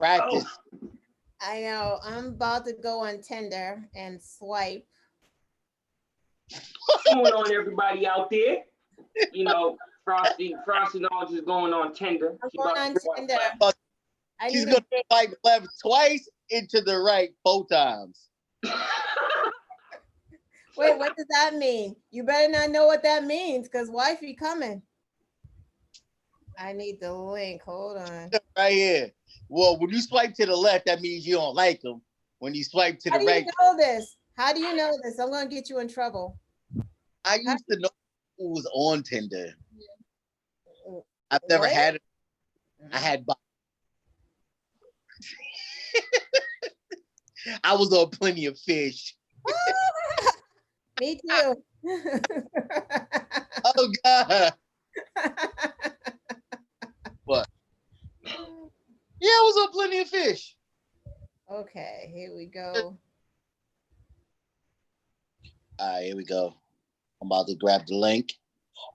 Practice. Oh. I know. I'm about to go on Tinder and swipe. What's going on, everybody out there? You know, Frosty Knowledge is going on Tinder. I'm going on Tinder. She's going to swipe left twice, into the right 4 times. Wait, what does that mean? You better not know what that means, because wifey coming. I need the link. Hold on. Right here. Well, when you swipe to the left, that means you don't like them. When you swipe to the right. How do you know this? How do you know this? I'm going to get you in trouble. I used to know who was on Tinder. I've never had it. I had. I was on Plenty of Fish. Me too. Oh God. What? Yeah, I was on Plenty of Fish. Okay, here we go. All right, here we go. I'm about to grab the link.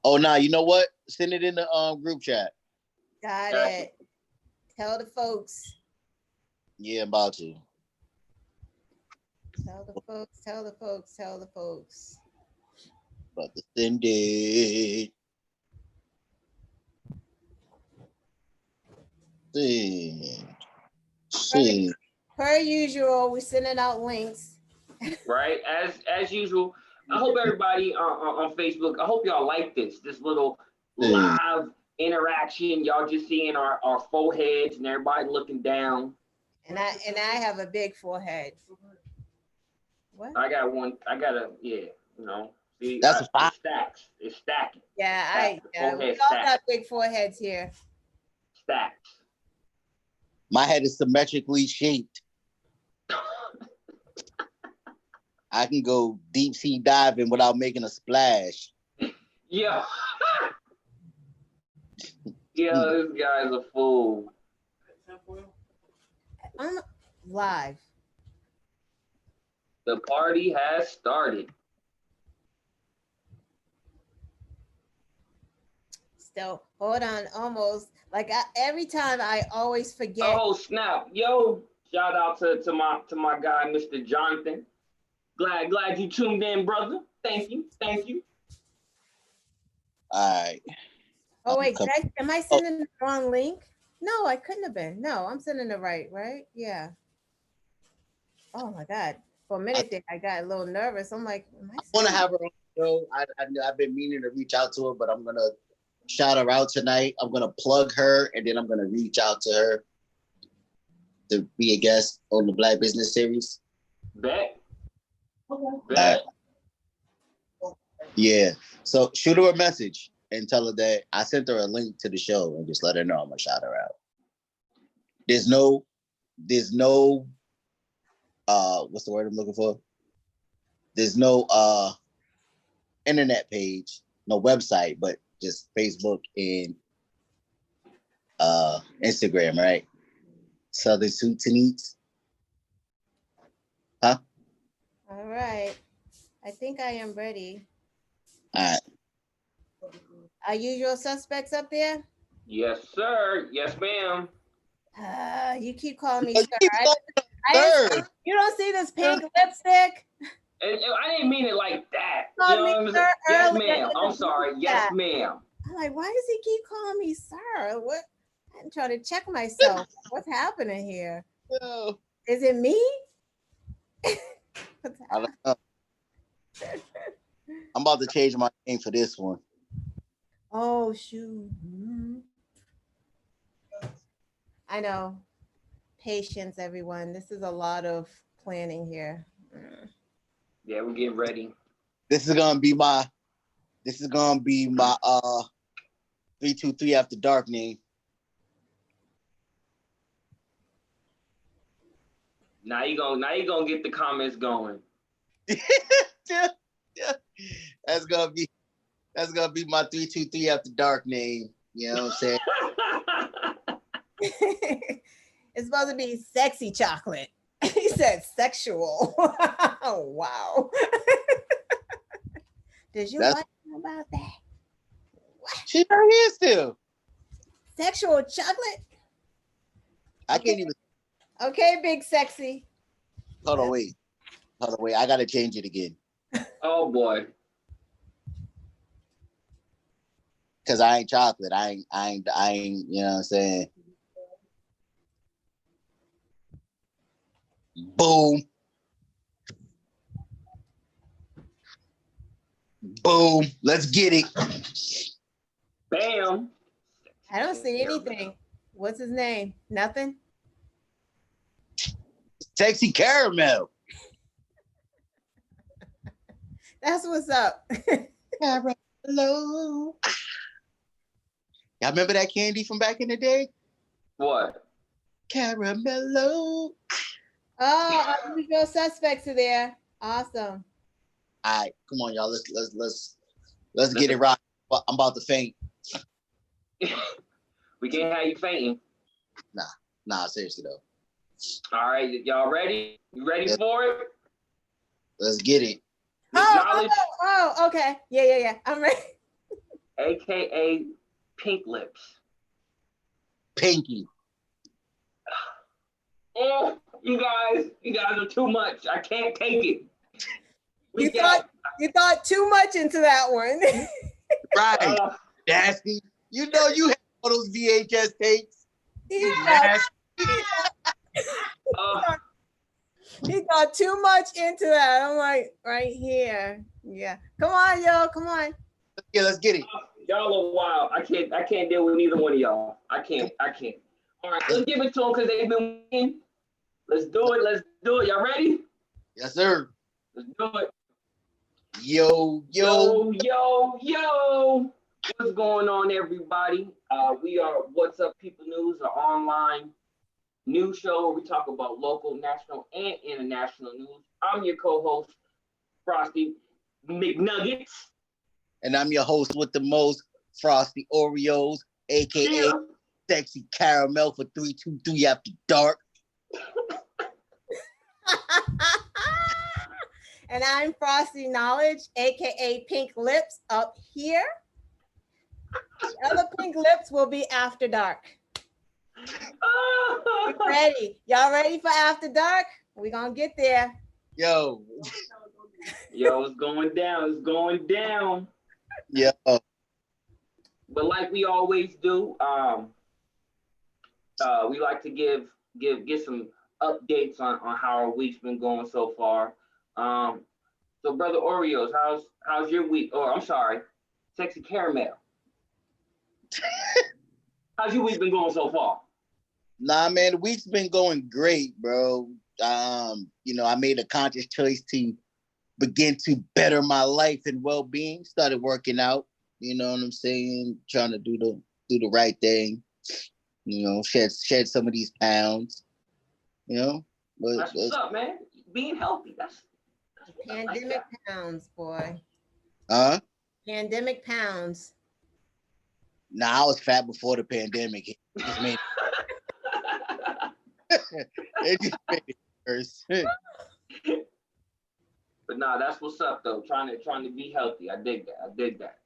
Oh, nah, you know what? Send it in the group chat. Got it. Tell the folks. Yeah, I'm about to. Tell the folks, tell the folks, tell the folks. About to send it. Send. Per usual, we're sending out links. Right, as usual. I hope everybody on Facebook, I hope y'all like this little live interaction. Y'all just seeing our foreheads and everybody looking down. And I have a big forehead. What? I got you know. See, that's it's stacking. Yeah, we all got big foreheads here. Stacks. My head is symmetrically shaped. I can go deep sea diving without making a splash. Yeah. Yeah, this guy's a fool. I'm live. The party has started. Still, hold on, almost. Like every time I always forget. Oh snap! Yo, shout out to my guy, Mr. Jonathan. Glad you tuned in, brother. Thank you. All right. Oh wait, am I sending the wrong link? No, I couldn't have been. No, I'm sending it right? Yeah. Oh my God. For a minute there, I got a little nervous. I'm like, I want to have her on the show. I've been meaning to reach out to her, but I'm going to shout her out tonight. I'm going to plug her, and then I'm going to reach out to her to be a guest on the Black Business Series. Bet. Bet. Yeah. So shoot her a message and tell her that I sent her a link to the show and just let her know I'm going to shout her out. There's no what's the word I'm looking for? There's no internet page, no website, but just Facebook and Instagram, right? Southern Suits and Eats. Huh? All right. I think I am ready. All right. Are usual suspects up there? Yes, sir. Yes, ma'am. You keep calling me sir. You don't see this pink lipstick? And I didn't mean it like that. You know what yes, ma'am. I'm sorry. Yes, ma'am. I'm like, why does he keep calling me sir? What? I'm trying to check myself. What's happening here? No. Is it me? I don't know. I'm about to change my name for this one. Oh, shoot. I know. Patience, everyone. This is a lot of planning here. Yeah, we're getting ready. This is gonna be my 323 After Dark name. Now you gonna get the comments going. Yeah. That's gonna be my 323 After Dark name. You know what I'm saying? It's supposed to be sexy chocolate. He said sexual. Oh, wow. Did you like about that? What? She right here still. Sexual chocolate? I can't even Okay, big sexy. Hold on, wait. I gotta change it again. Oh boy. Cause I ain't chocolate. I ain't, you know what I'm saying? Boom. Boom. Let's get it. Bam. I don't see anything. What's his name? Nothing? Sexy caramel. That's what's up. Caramel. Y'all remember that candy from back in the day? What? Caramello. Oh, we go suspects are there. Awesome. All right, come on, y'all. Let's get it right. I'm about to faint. We can't have you fainting. Nah, seriously though. All right, y'all ready? You ready for it? Let's get it. Oh, okay. Yeah. I'm ready. AKA Pink Lips. Pinky. Oh, you guys are too much. I can't take it. You thought too much into that one. Right. Nasty. You know you have all those VHS tapes. He thought too much into that. I'm like, right here. Yeah. Come on, yo. Come on. Yeah, let's get it. Y'all are wild. I can't deal with neither one of y'all. I can't. All right, let's give it to them because they've been winning. Let's do it. Y'all ready? Yes, sir. Let's do it. Yo. What's going on, everybody? We are What's Up People News, an online news show where we talk about local, national, and international news. I'm your co-host, Frosty McNuggets. And I'm your host with the most, Frosty Oreos, aka Sexy Caramel for 323 After Dark. And I'm Frosty Knowledge, aka Pink Lips up here. The other pink lips will be After Dark. You ready? Y'all ready for After Dark? We're gonna get there. Yo, it's going down. Yeah. But like we always do, we like to give some updates on how our week's been going so far. So brother Oreos, how's your week? Oh, I'm sorry, Sexy Caramel. How's your week been going so far? Nah, man, the week's been going great, bro. I made a conscious choice to begin to better my life and well-being. Started working out, you know what I'm saying? Trying to do the right thing, shed some of these pounds, But that's what's up, man. Being healthy, that's pandemic pounds, boy. Pandemic pounds. Nah, I was fat before the pandemic. It just made it worse. But nah, that's what's up though. Trying to be healthy. I dig that.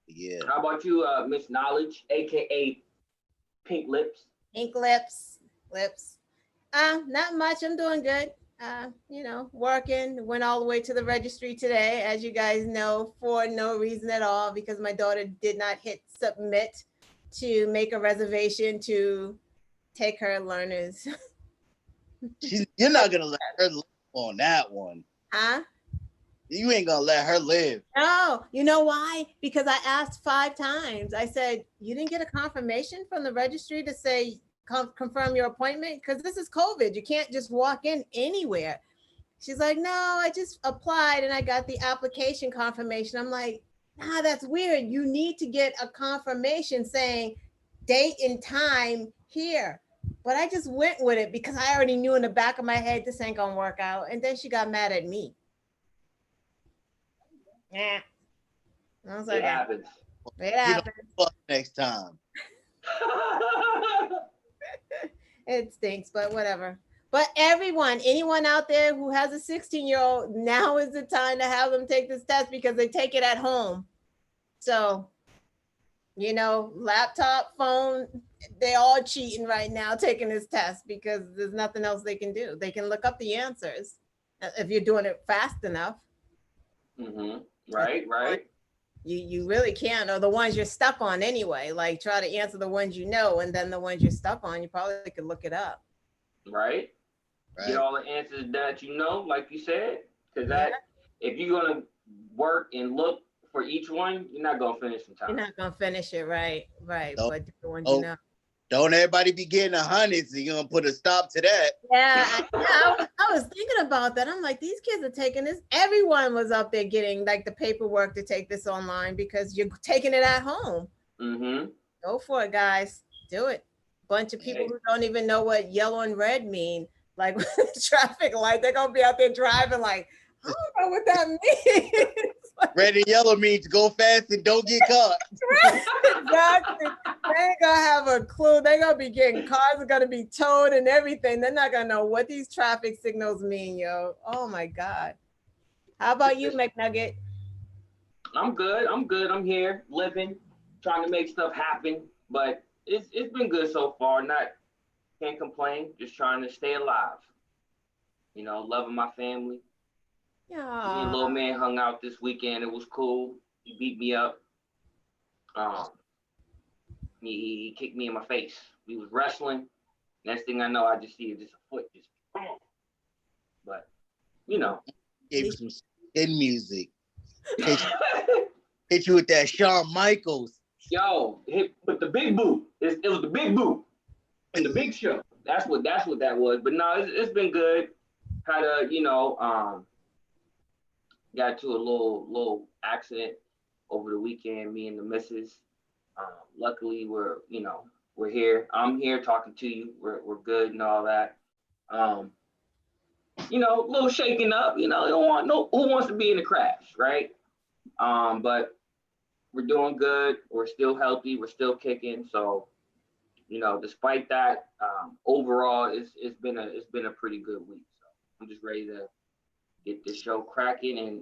Yeah. How about you, Miss Knowledge, aka Pink Lips? Pink lips. Not much. I'm doing good. Working. Went all the way to the registry today, as you guys know, for no reason at all, because my daughter did not hit submit to make a reservation to take her learners. You're not gonna let her live on that one. Huh? You ain't gonna let her live. No, you know why? Because I asked 5 times. I said, you didn't get a confirmation from the registry to say confirm your appointment? Because this is COVID. You can't just walk in anywhere. She's like, no, I just applied and I got the application confirmation. I'm like, nah, that's weird. You need to get a confirmation saying date and time here. But I just went with it because I already knew in the back of my head this ain't gonna work out. And then she got mad at me. Yeah. I was like, it happens. It happens. Next time. It stinks, but whatever. But anyone out there who has a 16-year-old, now is the time to have them take this test because they take it at home. So, laptop, phone, they're all cheating right now taking this test because there's nothing else they can do. They can look up the answers if you're doing it fast enough. Right. You really can, or the ones you're stuck on anyway. Like try to answer the ones you know, and then the ones you're stuck on, you probably could look it up. Right. Get all the answers that you know, like you said, because if you're gonna work and look for each one, you're not gonna finish in time. You're not gonna finish it, right? But the ones you know. Don't everybody be getting 100s, so you're gonna put a stop to that. Yeah, I was thinking about that. I'm like, these kids are taking this. Everyone was up there getting like the paperwork to take this online because you're taking it at home. Go for it, guys. Do it. Bunch of people who don't even know what yellow and red mean. Like traffic light, they're gonna be out there driving like, I don't know what that means. Red and yellow means go fast and don't get caught. Exactly. They ain't gonna have a clue. They're gonna be getting cars are gonna be towed and everything. They're not gonna know what these traffic signals mean, yo. Oh my God. How about you, McNugget? I'm good. I'm here living, trying to make stuff happen, but it's been good so far. Can't complain. Just trying to stay alive. You know, loving my family. Yeah. Me and little man hung out this weekend. It was cool. He beat me up. He kicked me in my face. We was wrestling. Next thing I know, I just see just a foot just. But you know. Gave you some skin music. Hit you with that Shawn Michaels. Yo, with the big boot. It was the big boot and the big show. That's what that was. But no, it's been good. Had a got to a little accident over the weekend. Me and the missus. Luckily, we're here. I'm here talking to you. We're good and all that. A little shaking up. You don't want who wants to be in a crash, right? But we're doing good. We're still healthy. We're still kicking. So, despite that, overall, it's been a pretty good week. So I'm just ready to get this show cracking and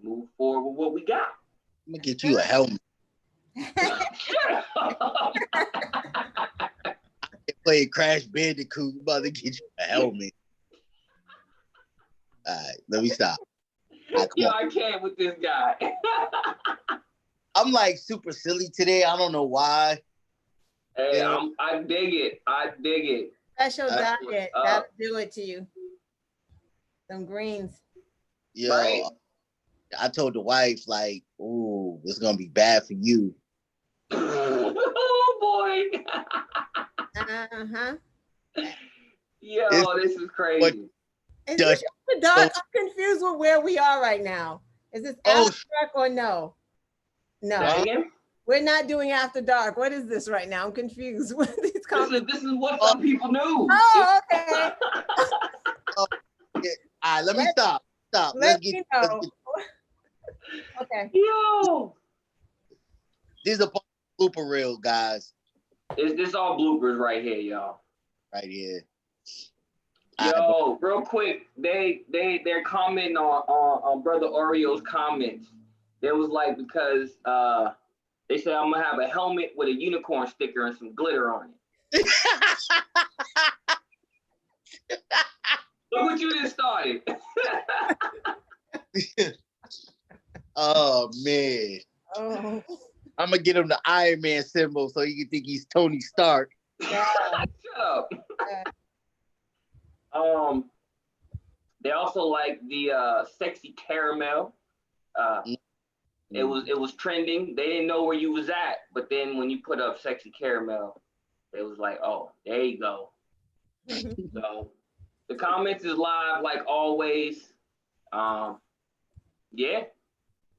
move forward with what we got. I'm gonna get you a helmet. I play Crash Bandicoot. I'm about to get you a helmet. All right, let me stop. I can't with this guy. I'm like super silly today. I don't know why. Hey, I dig it. Special diet. That'll do it to you. Some greens. Yo, right? I told the wife, like, ooh, it's going to be bad for you. Oh, boy. Uh-huh. Yo, this is crazy. Is this after dark? I'm confused with where we are right now. Is this after dark or no? No. We're not doing after dark. What is this right now? I'm confused. What are these comments? This is what some people knew. Oh, okay. All right, let me stop. Let me know. Okay. Yo. These are blooper reel, guys. This all bloopers right here, y'all. Right here. Yo, real quick, they're commenting on Brother Oreo's comments. They was like, because they said I'm gonna have a helmet with a unicorn sticker and some glitter on it. Look what you just started. Oh man. Oh. I'm gonna get him the Iron Man symbol so you can think he's Tony Stark. Yeah. Shut up. They also like the sexy caramel. It was trending. They didn't know where you was at, but then when you put up sexy caramel, it was like, oh, there you go. So the comments is live like always. Yeah,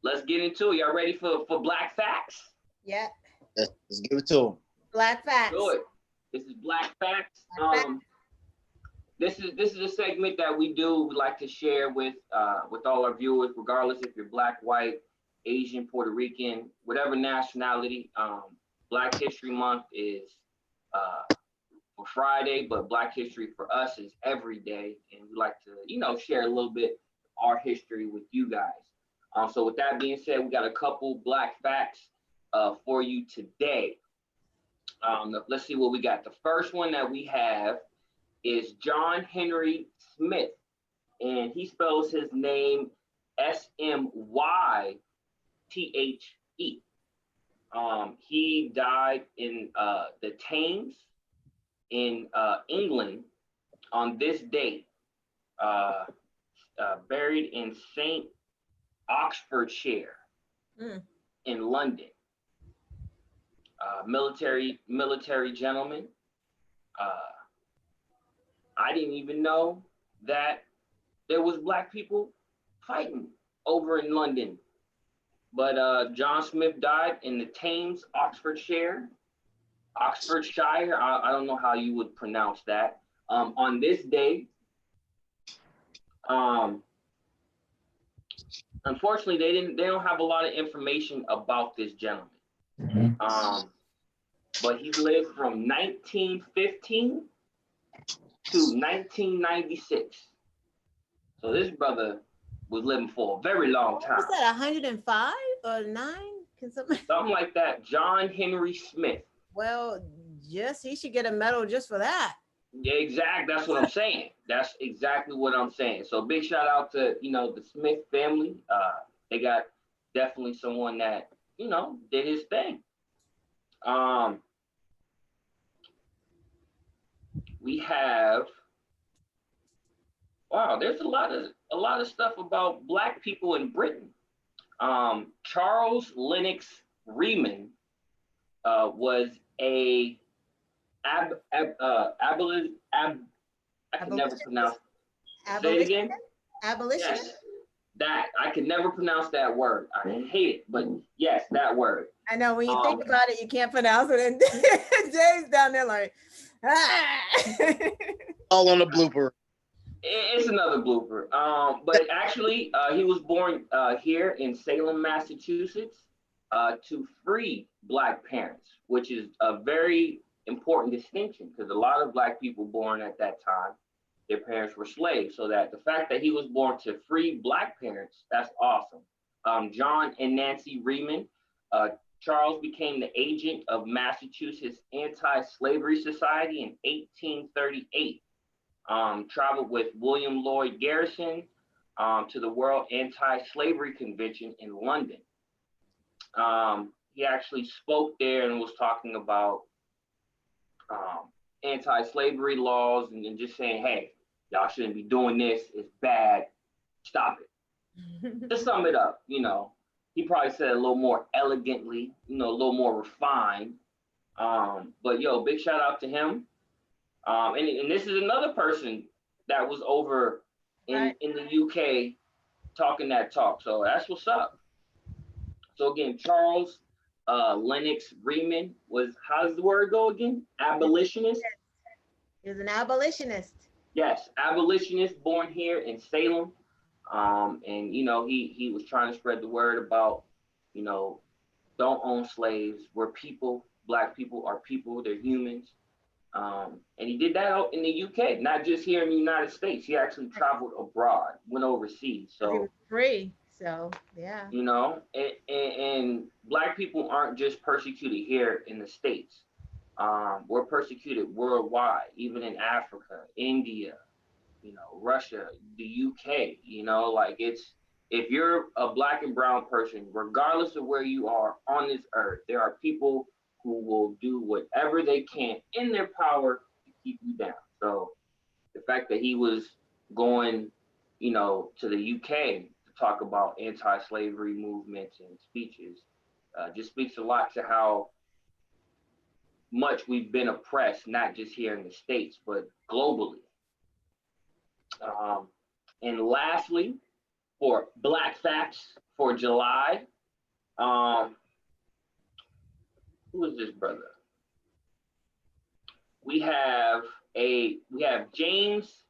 let's get into it. Y'all ready for Black Facts? Yeah. Let's give it to him. Black Facts. Do it. This is Black Facts. This is a segment that we like to share with all our viewers, regardless if you're Black, white, Asian, Puerto Rican, whatever nationality. Black History Month is for Friday, but Black History for us is every day, and we like to share a little bit of our history with you guys. So with that being said, we got a couple Black Facts for you today. Let's see what we got. The first one that we have is John Henry Smith, and he spells his name Smythe. He died in the Thames in England on this date, buried in St. Oxfordshire in London. Military gentleman. I didn't even know that there was black people fighting over in London. But John Smith died in the Thames, Oxfordshire. I don't know how you would pronounce that. On this day, unfortunately, they don't have a lot of information about this gentleman. But he lived from 1915 to 1996. So this brother was living for a very long time. Was that 105 or 9? Something like that. John Henry Smith. Well, yes, he should get a medal just for that. Yeah, exactly. That's what I'm saying. That's exactly what I'm saying. So big shout out to, the Smith family. They got definitely someone that, did his thing. We have, wow, there's a lot of stuff about black people in Britain. Charles Lennox Reman was I can never pronounce. Say it again. Abolitionist? Yes, that I can never pronounce that word. I hate it, but yes, that word. I know when you think about it, you can't pronounce it, and Jay's down there like, all on the blooper. It's another blooper. But actually, he was born here in Salem, Massachusetts, to free black parents, which is a very important distinction because a lot of black people born at that time, their parents were slaves. So that the fact that he was born to free black parents, that's awesome. John and Nancy Reman, Charles became the agent of Massachusetts Anti-Slavery Society in 1838. Traveled with William Lloyd Garrison to the World Anti-Slavery Convention in London. He actually spoke there and was talking about anti-slavery laws and just saying, hey, y'all shouldn't be doing this. It's bad. Stop it. To sum it up, he probably said it a little more elegantly, a little more refined. But yo, big shout out to him. And this is another person that was over in the UK talking that talk. So that's what's up. So again, Charles Lennox Reman was, how does the word go again? Abolitionist? He was an abolitionist. Yes, abolitionist, born here in Salem. And he was trying to spread the word about, don't own slaves. We're people. Black people are people. They're humans. And he did that out in the UK, not just here in the United States. He actually traveled abroad, went overseas. So he was free. So yeah. And black people aren't just persecuted here in the States. We're persecuted worldwide, even in Africa, India, Russia, the UK. If you're a black and brown person, regardless of where you are on this earth, there are people who will do whatever they can in their power to keep you down. So the fact that he was going, to the UK to talk about anti-slavery movements and speeches, just speaks a lot to how much we've been oppressed, not just here in the States, but globally. And lastly, for Black Facts for July, who is this brother? We have James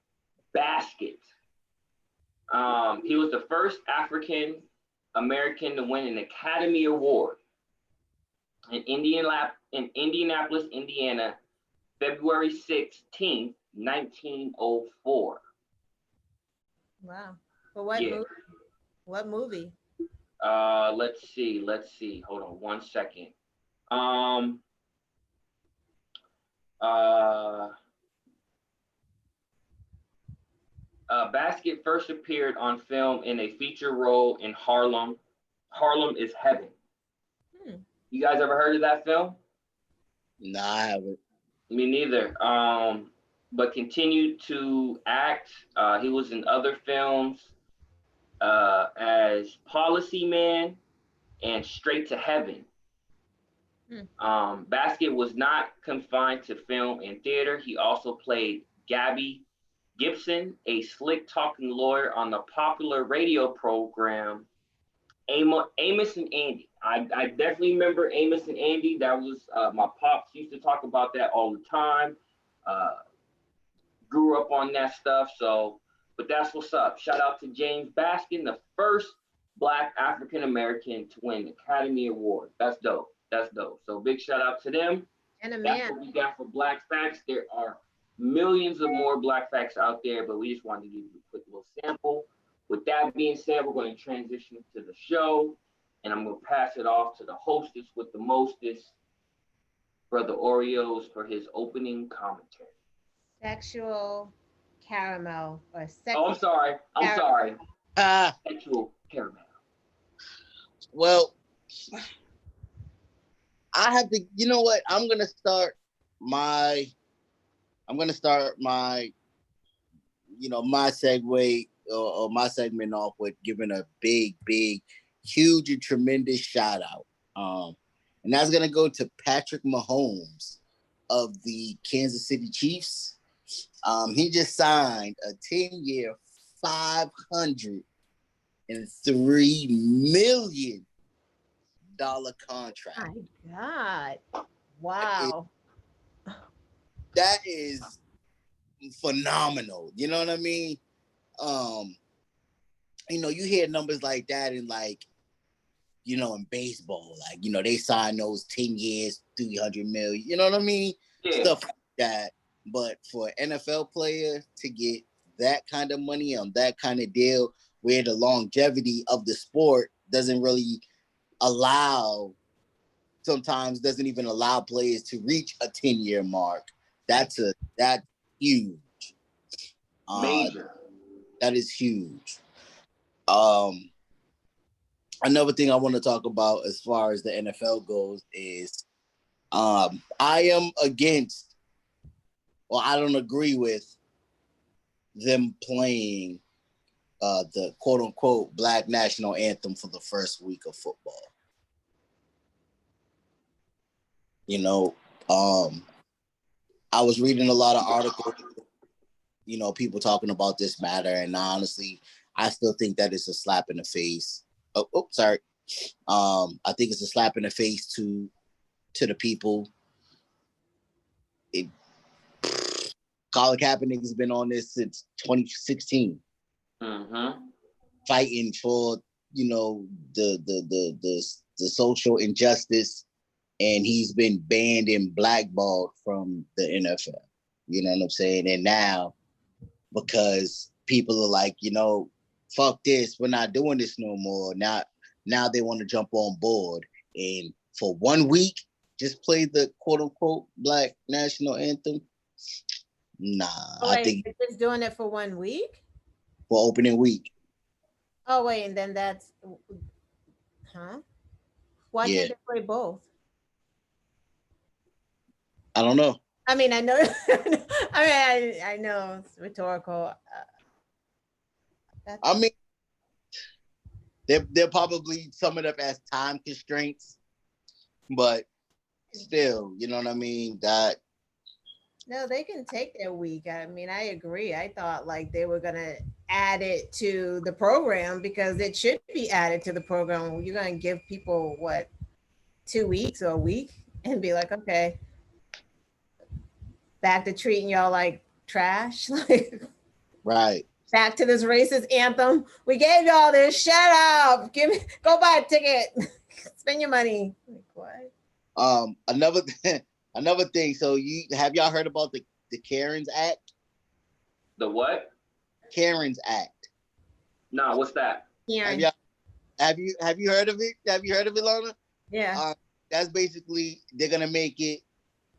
Baskett. He was the first African American to win an Academy Award in Indianapolis, Indiana, February 16th, 1904. Wow. For what movie? What movie? Let's see. Hold on one second. Basket first appeared on film in a feature role in Harlem. Harlem is Heaven. You guys ever heard of that film? Nah, I haven't. Me neither. But continued to act. He was in other films as Policy Man and Straight to Heaven. Basket was not confined to film and theater. He also played Gabby Gibson, a slick-talking lawyer on the popular radio program Amos and Andy. I definitely remember Amos and Andy. That was my pops used to talk about that all the time. Grew up on that stuff. So, but that's what's up. Shout out to James Baskin, the first Black African American to win the Academy Award. That's dope. That's dope. So big shout out to them. And a That's man. what we got for Black Facts. There are millions of more Black Facts out there, but we just wanted to give you a quick little sample. With that being said, we're going to transition to the show, and I'm going to pass it off to the hostess with the mostest, Brother Oreos, for his opening commentary. Sexual caramel or sexual. Oh, I'm sorry. Sexual caramel. Well, I have to. You know what? I'm gonna start my. My segue or my segment off with giving a big, huge and tremendous shout out. And that's gonna go to Patrick Mahomes of the Kansas City Chiefs. He just signed a 10-year, $503 million contract. My God. Wow. That is phenomenal. You know what I mean? You hear numbers like that in in baseball, they sign those 10 years, 300 million, you know what I mean? Yeah. Stuff like that. But for an NFL player to get that kind of money on that kind of deal where the longevity of the sport doesn't even allow players to reach a 10-year mark. That's huge. Major. That is huge. Another thing I want to talk about as far as the NFL goes is I am against, or I don't agree with them playing the quote unquote Black national anthem for the first week of football. I was reading a lot of articles, people talking about this matter, and honestly, I still think that it's a slap in the face. Sorry. I think it's a slap in the face to the people. Colin Kaepernick has been on this since 2016, fighting for the social injustice, and he's been banned and blackballed from the NFL. You know what I'm saying? And now, because people are like, fuck this, we're not doing this no more. Now they want to jump on board, and for 1 week, just play the quote unquote Black national anthem. Nah, I think they're just doing it for 1 week? For opening week. Oh, wait, and then that's, Why can't they play both? I don't know. I mean, I know. I know it's rhetorical. I mean, they'll probably sum it up as time constraints, but still, you know what I mean? No, they can take their week. I mean, I agree. I thought they were gonna add it to the program because it should be added to the program. You're gonna give people 2 weeks or a week and be like, okay, back to treating y'all like trash. Right. Back to this racist anthem. We gave y'all this. Shut up. Go buy a ticket. Spend your money. What? Another thing. So have y'all heard about the Caren Act? The what? Caren Act. No, what's that? Karen. Have you heard of it? Have you heard of it, Lana? Yeah. That's basically, they're gonna make it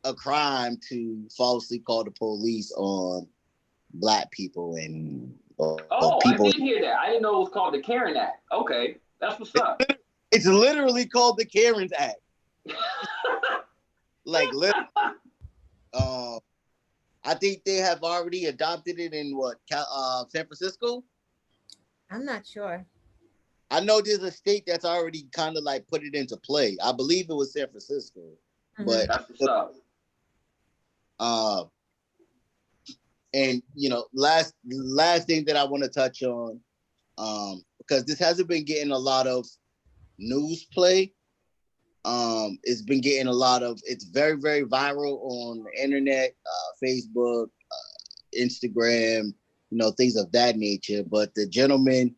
a crime to falsely call the police on Black people and I people. did hear that. I didn't know it was called the Caren Act. Okay, that's what's up. It's literally called the Caren Act. Like, literally. I think they have already adopted it in San Francisco? I'm not sure. I know there's a state that's already kind of like put it into play. I believe it was San Francisco. Mhm. But That's what's up. And last thing that I want to touch on, because this hasn't been getting a lot of news play. It's been getting it's very, very viral on the internet, Facebook, Instagram, things of that nature. But the gentleman,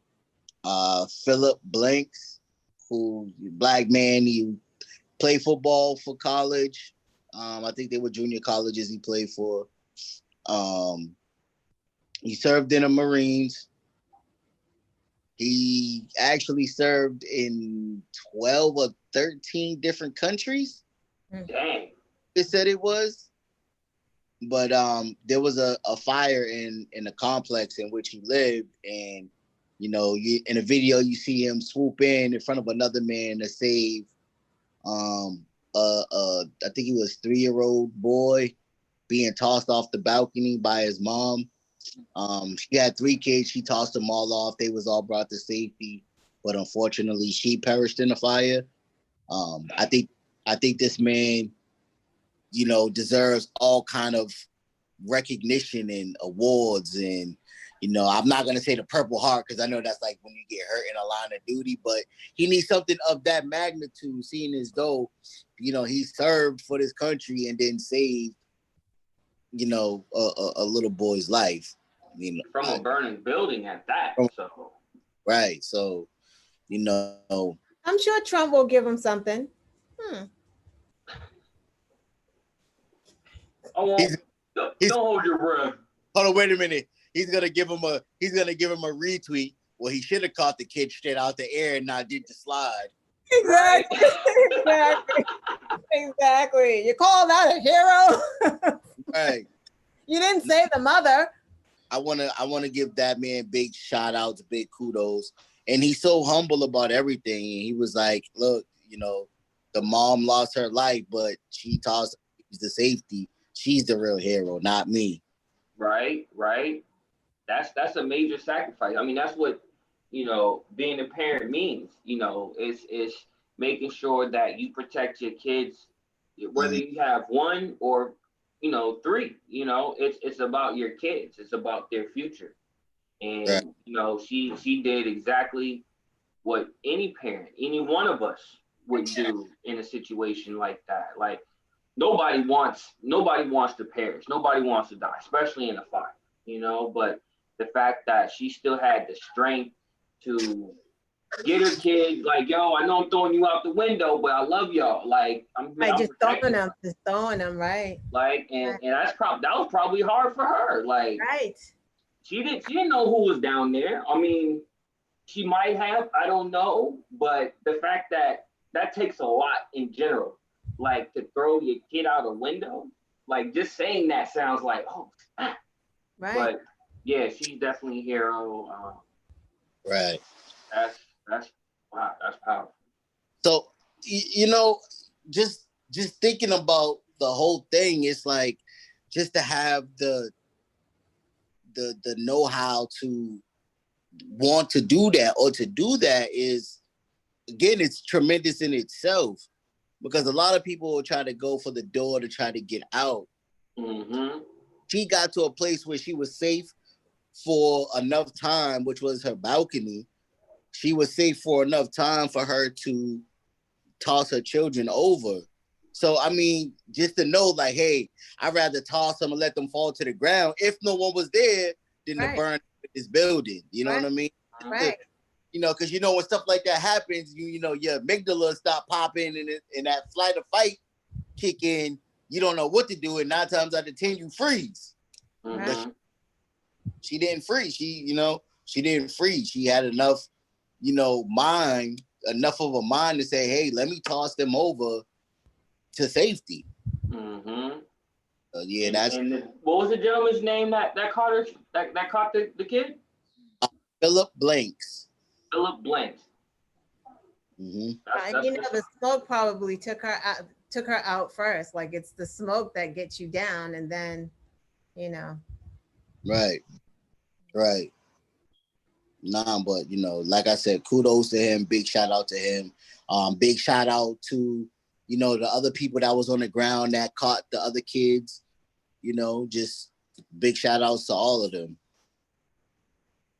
Philip Blanks, who Black man, he played football for college. I think they were junior colleges he played for. He served in the Marines. He actually served in 12 or 13 different countries. Dang. It said it was. But there was a fire in the complex in which he lived. And, in a video, you see him swoop in front of another man to save, I think he was 3-year-old boy being tossed off the balcony by his mom. She had 3 kids. She tossed them all off. They was all brought to safety, but unfortunately, she perished in the fire. I think this man, deserves all kind of recognition and awards. And I'm not gonna say the Purple Heart because I know that's like when you get hurt in a line of duty, but he needs something of that magnitude, seeing as though, he served for this country and then saved, a little boy's life. From a burning building at that. So right. So, I'm sure Trump will give him something. Don't hold your breath. Hold on, wait a minute. He's gonna give him a retweet. Well, he should have caught the kid straight out the air and not did the slide. Exactly. Exactly. You call that a hero? Right. You didn't save the mother. I wanna give that man big shout outs, big kudos. And he's so humble about everything. And he was like, look, the mom lost her life, but she tossed the safety. She's the real hero, not me. Right. That's a major sacrifice. I mean, that's what, being a parent means, it's making sure that you protect your kids, whether you have 1 or, 3, it's about your kids. It's about their future. And, right. She did exactly what any parent, any one of us would do in a situation like that. Like, nobody wants to perish. Nobody wants to die, especially in a fire, but the fact that she still had the strength to get her kid, like, yo, I know I'm throwing you out the window, but I love y'all. Like, I'm just throwing them, right? Like, and that was probably hard for her. Like, right. She didn't know who was down there. I mean, she might have, I don't know, but the fact that takes a lot in general. Like, to throw your kid out a window, like, just saying that sounds like, oh, right. But yeah, she's definitely a hero. Right. That's wow. That's powerful. So, just thinking about the whole thing, it's like just to have the know-how to want to do that, or to do that is, again, it's tremendous in itself. Because a lot of people will try to go for the door to try to get out. Mm-hmm. She got to a place where she was safe for enough time, which was her balcony. She was safe for enough time for her to toss her children over. So, I mean, just to know, like, hey, I'd rather toss them and let them fall to the ground if no one was there than to burn this building. You know what I mean? Right. Because when stuff like that happens, your amygdala stop popping and that flight or fight kick in. You don't know what to do, and 9 times out of 10 you freeze. Mm-hmm. But she didn't freeze. She didn't freeze. She had enough, enough of a mind to say, hey, let me toss them over to safety. Mm-hmm. Yeah, that's what was the gentleman's name that caught her, that caught the kid? Philip Blanks. Philip Blanks. That's the smoke probably took her out first. Like it's the smoke that gets you down, and then, Right. Nah, but like I said, kudos to him. Big shout out to him. Big shout out to the other people that was on the ground that caught the other kids. Just big shout outs to all of them.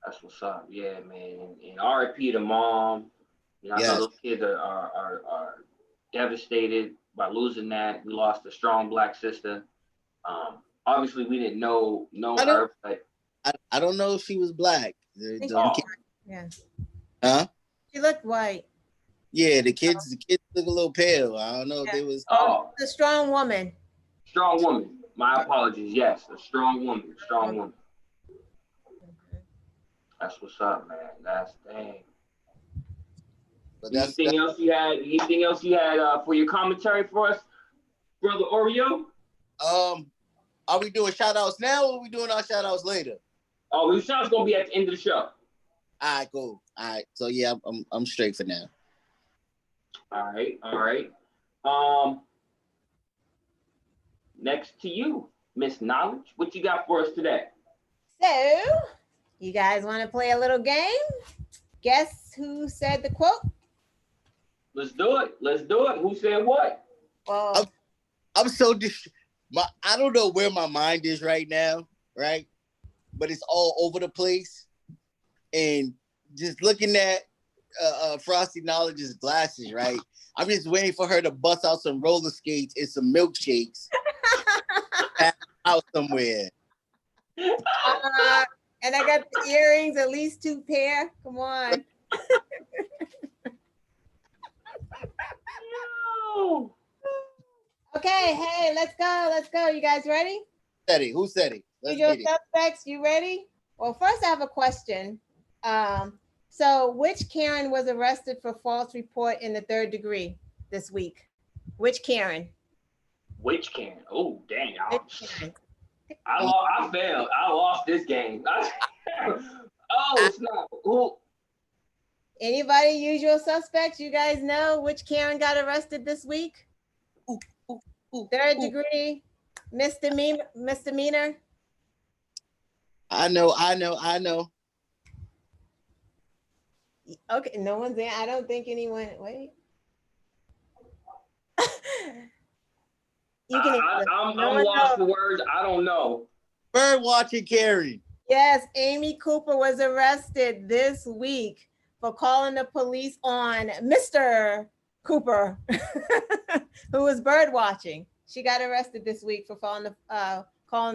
That's what's up. Yeah, man. And RIP to mom. I know those kids are devastated by losing that. We lost a strong Black sister. Obviously, we didn't know her, but I don't know if she was Black. Yeah. Huh? She looked white. Yeah, the kids look a little pale. I don't know if they was. A strong woman. Strong woman. My apologies. Yes, a strong woman. Strong woman. That's what's up, man. That's dang. But anything else you had for your commentary for us, brother Oreo? Are we doing shout outs now or are we doing our shout outs later? Oh, the shout's gonna be at the end of the show. All right, cool. All right. So yeah, I'm straight for now. All right. Next to you, Miss Knowledge. What you got for us today? So, you guys want to play a little game? Guess who said the quote? Let's do it. Who said what? Well, I'm so I don't know where my mind is right now, right? But it's all over the place. And just looking at Frosty Knowledge's glasses, right? I'm just waiting for her to bust out some roller skates and some milkshakes out somewhere. And I got the earrings, at least 2 pair. Come on. No. Okay, hey, let's go. You guys ready? Who said it? Usual suspects, you ready? Well, first I have a question. So which Karen was arrested for false report in the 3rd degree this week? Which Karen? Oh, dang. I failed. I lost this game. It's not. Who? Anybody usual suspects? You guys know which Karen got arrested this week? 3rd degree misdemeanor. I know. Okay, no one's in. I don't think anyone. Wait. I'm lost for words. I don't know. Bird watching Karen. Yes, Amy Cooper was arrested this week for calling the police on Mr. Cooper, who was bird watching. She got arrested this week for calling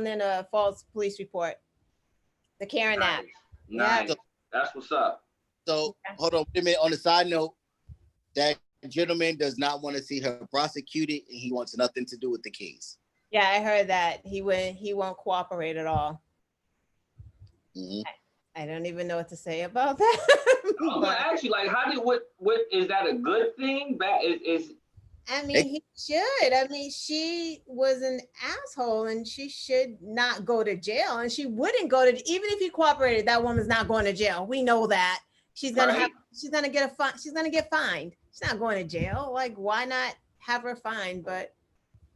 in a false police report. The Caren Act. Nice. That's what's up. So hold on a minute. On the side note, that gentleman does not want to see her prosecuted, and he wants nothing to do with the case. Yeah, I heard that he won't cooperate at all. Mm-hmm. I don't even know what to say about that. Actually, like, what is that a good thing? I mean, he should. I mean, she was an asshole and she should not go to jail. And she wouldn't go to, even if he cooperated, that woman's not going to jail. We know that. She's gonna get fined. She's not going to jail. Like, why not have her fined? But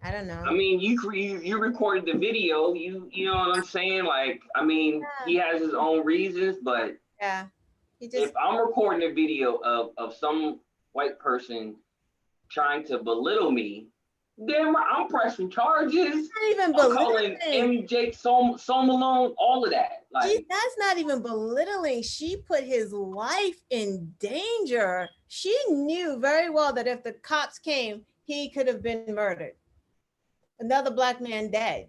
I don't know. I mean, you recorded the video. You know what I'm saying? Like, I mean, he has his own reasons, but yeah. If I'm recording a video of some white person trying to belittle me, then I'm pressing charges. Not even I'm calling MJ Somalone, all of that. Like, that's not even belittling. She put his life in danger. She knew very well that if the cops came, he could have been murdered. Another Black man dead.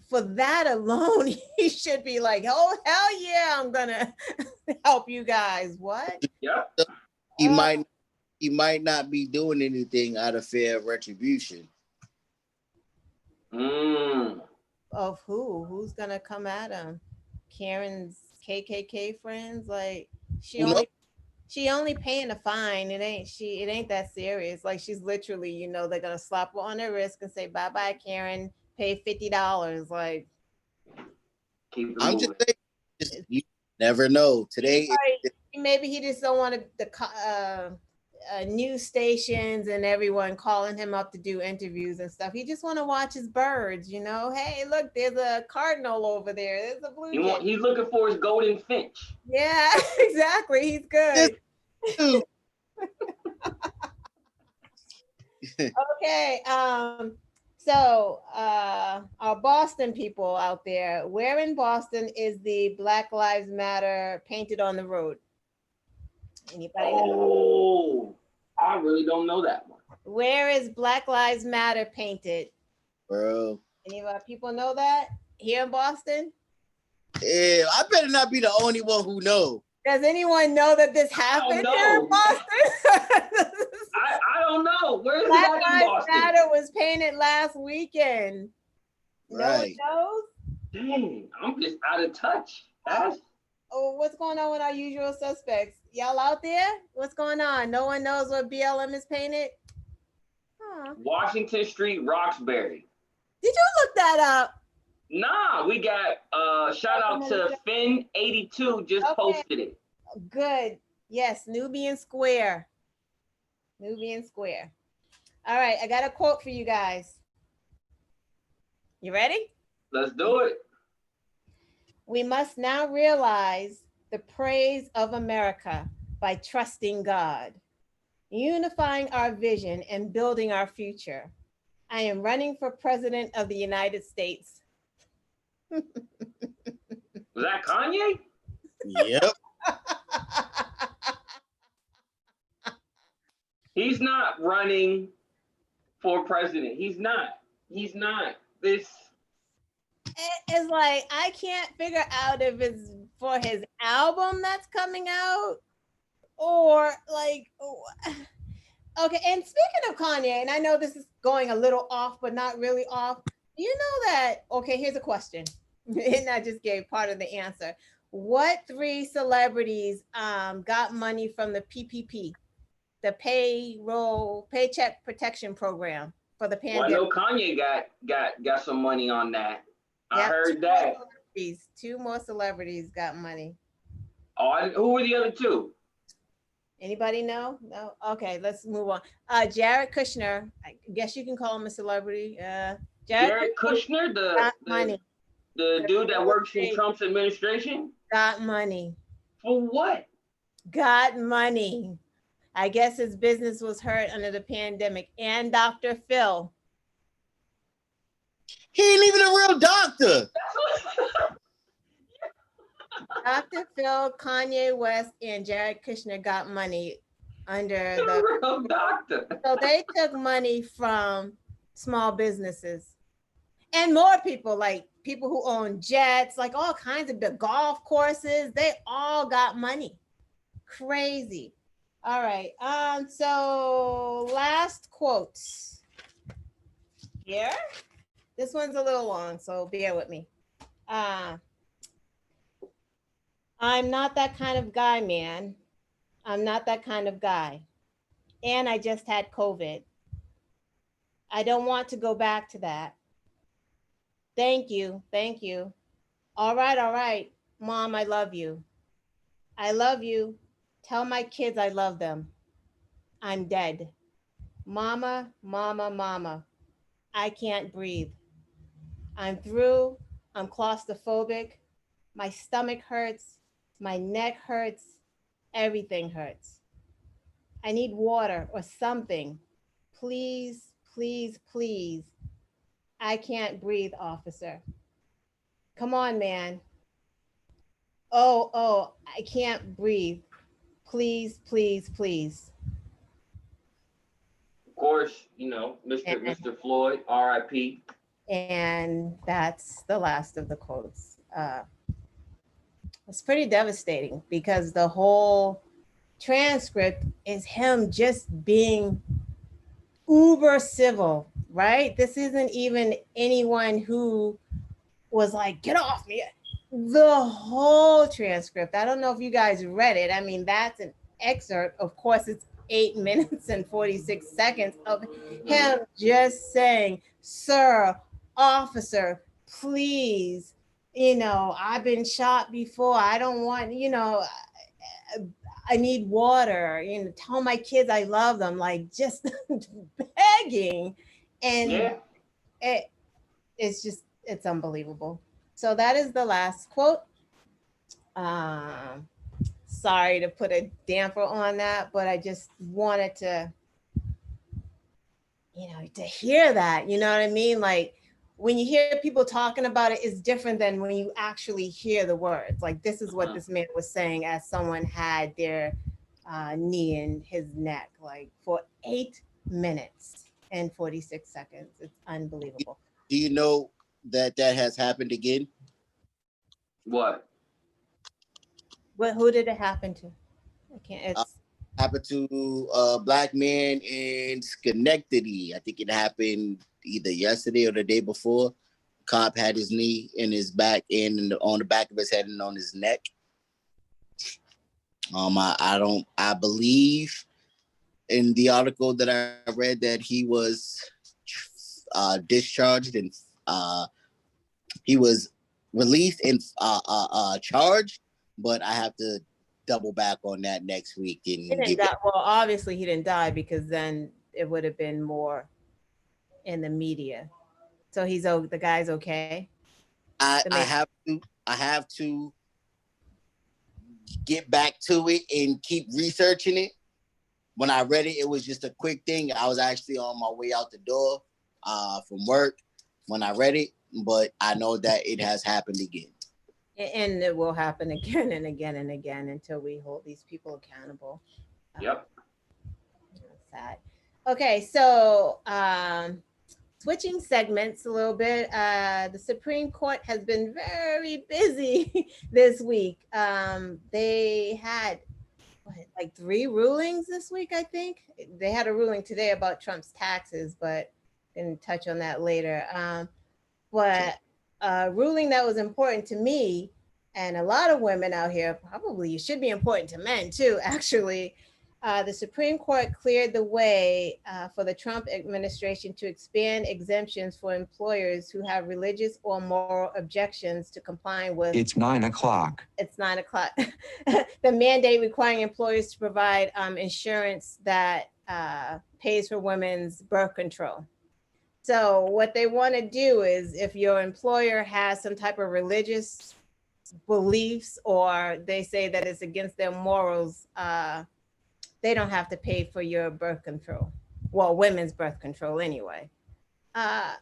For that alone, he should be like, oh, hell yeah, I'm gonna help you guys. What? Yeah. He might not be doing anything out of fear of retribution. Of who? Who's gonna come at him? Karen's KKK friends? Like, she only paying a fine. It ain't that serious. Like, she's literally, they're gonna slap her on her wrist and say, bye-bye, Karen. pay $50. Like, I'm just saying, you never know. Today, maybe he just don't want the news stations and everyone calling him up to do interviews and stuff. He just want to watch his birds, you know. Hey, look, there's a cardinal over there. There's a blue jay. He's looking for his golden finch. Yeah, exactly. He's good. Okay. So our Boston people out there, where in Boston is the Black Lives Matter painted on the road? Anybody know? Oh, I really don't know that one. Where is Black Lives Matter painted? Bro. Any of our people know that here in Boston? Yeah, I better not be the only one who knows. Does anyone know that this happened here in Boston? I don't know. Where is Black it in Lives Boston? Matter was painted last weekend. Right. No one knows? Dang, I'm just out of touch. Oh, what's going on with our usual suspects? Y'all out there? What's going on? No one knows what BLM is painted? Huh. Washington Street, Roxbury. Did you look that up? Nah, we got shout out to Finn82 just posted it. Good. Yes, Nubian Square. Nubian Square. All right, I got a quote for you guys. You ready? Let's do it. We must now realize the praise of America by trusting God, unifying our vision and building our future. I am running for president of the United States. Was that Kanye? Yep. He's not running for president. He's not. This. It's like, I can't figure out if it's for his album that's coming out or like, okay. And speaking of Kanye, and I know this is going a little off, but not really off. You know that, okay, here's a question. And I just gave part of the answer. What 3 celebrities got money from the PPP, the Paycheck Protection Program for the pandemic? Well, I know Kanye got some money on that. I heard that. 2 more celebrities got money. Oh, who were the other 2? Anybody know? No? Okay, let's move on. Jared Kushner, I guess you can call him a celebrity. Jared Kushner, got money. The dude that works in Trump's administration? Got money. For what? Got money. I guess his business was hurt under the pandemic. And Dr. Phil. He ain't even a real doctor. Dr. Phil, Kanye West, and Jared Kushner got money under the real doctor. So they took money from small businesses and more people, like people who own jets, like all kinds of the golf courses. They all got money. Crazy. All right. So last quotes here. This one's a little long, so bear with me. I'm not that kind of guy, man. I'm not that kind of guy. And I just had COVID. I don't want to go back to that. Thank you. Thank you. All right. Mom, I love you. I love you. Tell my kids I love them. I'm dead. Mama, mama, mama. I can't breathe. I'm through. I'm claustrophobic. My stomach hurts. My neck hurts. Everything hurts. I need water or something. Please, please, please. I can't breathe, officer. Come on, man. Oh, I can't breathe. Please, please, please. Of course, Mr. Floyd, R.I.P. And that's the last of the quotes. It's pretty devastating because the whole transcript is him just being uber civil, right? This isn't even anyone who was like, get off me. The whole transcript, I don't know if you guys read it. I mean, that's an excerpt. Of course, it's 8 minutes and 46 seconds of him just saying, sir, officer, please, I've been shot before. I don't want, I need water, tell my kids I love them, like just begging. And Yeah. it's unbelievable. So that is the last quote. Um, Sorry to put a damper on that, but I just wanted to, to hear that, you know what I mean? Like when you hear people talking about it, it's different than when you actually hear the words. Like this is what this man was saying as someone had their knee in his neck, like for 8 minutes and 46 seconds. It's unbelievable. Do you know that has happened again? What? Who did it happen to? I can't. It's happened to a black man in Schenectady. I think it happened either yesterday or the day before. Cop had his knee in his back and on the back of his head and on his neck. I believe in the article that I read that he was discharged and he was released and charged, but I have to double back on that next week. Well, obviously he didn't die because then it would have been more in the media. So the guy's okay. I have to get back to it and keep researching it. When I read it, it was just a quick thing. I was actually on my way out the door from work when I read it, but I know that it has happened again. And it will happen again and again and again until we hold these people accountable. Yep. Sad. Okay, so switching segments a little bit. The Supreme Court has been very busy this week. They had like 3 rulings this week, I think. They had a ruling today about Trump's taxes, but didn't touch on that later. But a ruling that was important to me and a lot of women out here, probably should be important to men too, actually. The Supreme Court cleared the way for the Trump administration to expand exemptions for employers who have religious or moral objections to complying with. It's 9 o'clock. It's 9 o'clock. The mandate requiring employers to provide insurance that pays for women's birth control. So what they want to do is if your employer has some type of religious beliefs or they say that it's against their morals, they don't have to pay for your birth control. Well, women's birth control anyway. I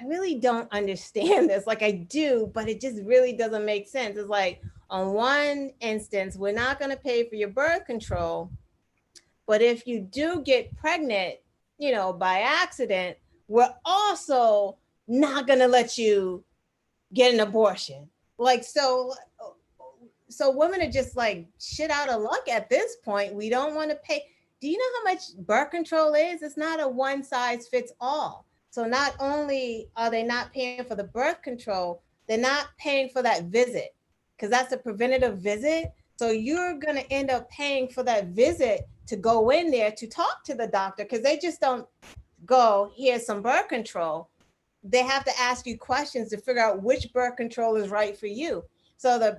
really don't understand this. Like I do, but it just really doesn't make sense. It's like on one instance, we're not going to pay for your birth control, but if you do get pregnant, by accident, we're also not going to let you get an abortion. Like, so women are just like shit out of luck at this point. We don't want to pay. Do you know how much birth control is? It's not a one size fits all. So not only are they not paying for the birth control, they're not paying for that visit because that's a preventative visit. So you're going to end up paying for that visit to go in there to talk to the doctor because they just don't go, here's some birth control. They have to ask you questions to figure out which birth control is right for you. So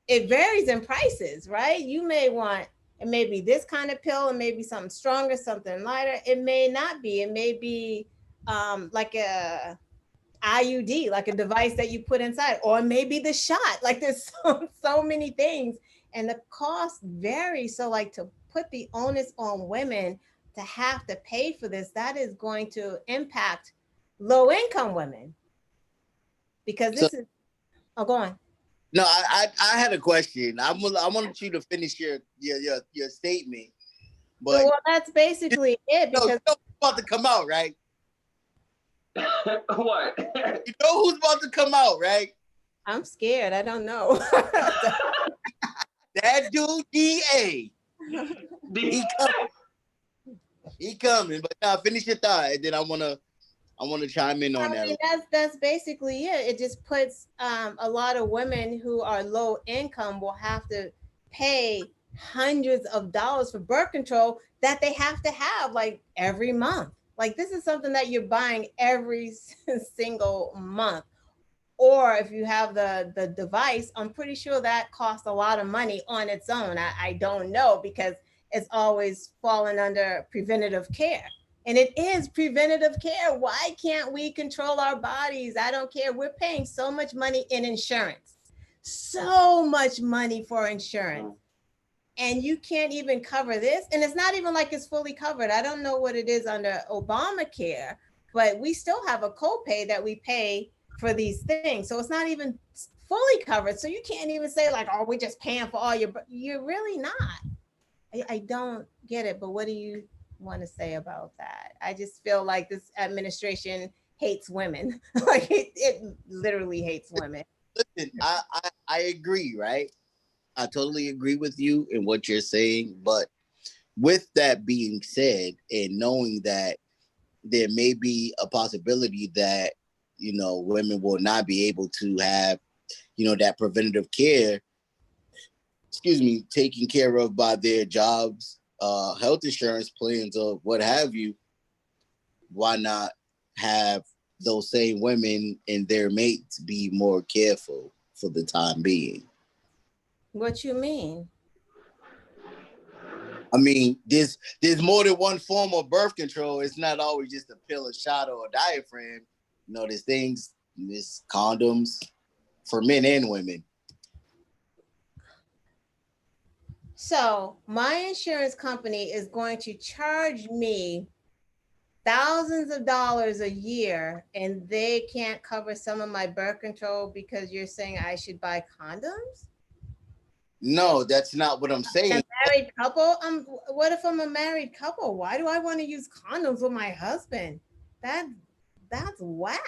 it varies in prices, right? You may want, it may be this kind of pill, it may be something stronger, something lighter. It may not be. It may be like a IUD, like a device that you put inside, or maybe the shot. Like there's so many things and the cost varies. So like to put the onus on women to have to pay for this, that is going to impact low income women because this is, go on. No, I had a question. I wanted you to finish your statement. But well, that's basically it because you know who's about to come out, right? What? You know who's about to come out, right? I'm scared. I don't know. That dude, DA. He coming. But now finish your thought, and then I wanna chime in on that. That's basically it. It just puts a lot of women who are low income will have to pay hundreds of dollars for birth control that they have to have like every month. Like this is something that you're buying every single month. Or if you have the device, I'm pretty sure that costs a lot of money on its own. I don't know because it's always fallen under preventative care. And it is preventative care. Why can't we control our bodies? I don't care. We're paying so much money in insurance, so much money for insurance. And you can't even cover this. And it's not even like it's fully covered. I don't know what it is under Obamacare, but we still have a copay that we pay for these things. So it's not even fully covered. So you can't even say like, oh, we're just paying for all you're really not. I don't get it. But what do you want to say about that? I just feel like this administration hates women. Like it literally hates women. Listen, I agree, right? I totally agree with you in what you're saying. But with that being said, and knowing that there may be a possibility that, women will not be able to have, that preventative care, taken care of by their jobs, health insurance plans or what have you, why not have those same women and their mates be more careful for the time being? What you mean? I mean, there's more than one form of birth control. It's not always just a pill, a shot, or a diaphragm. There's things, there's condoms for men and women. So my insurance company is going to charge me thousands of dollars a year, and they can't cover some of my birth control because you're saying I should buy condoms? No, that's not what I'm saying. A married couple? What if I'm a married couple? Why do I want to use condoms with my husband? That's whack.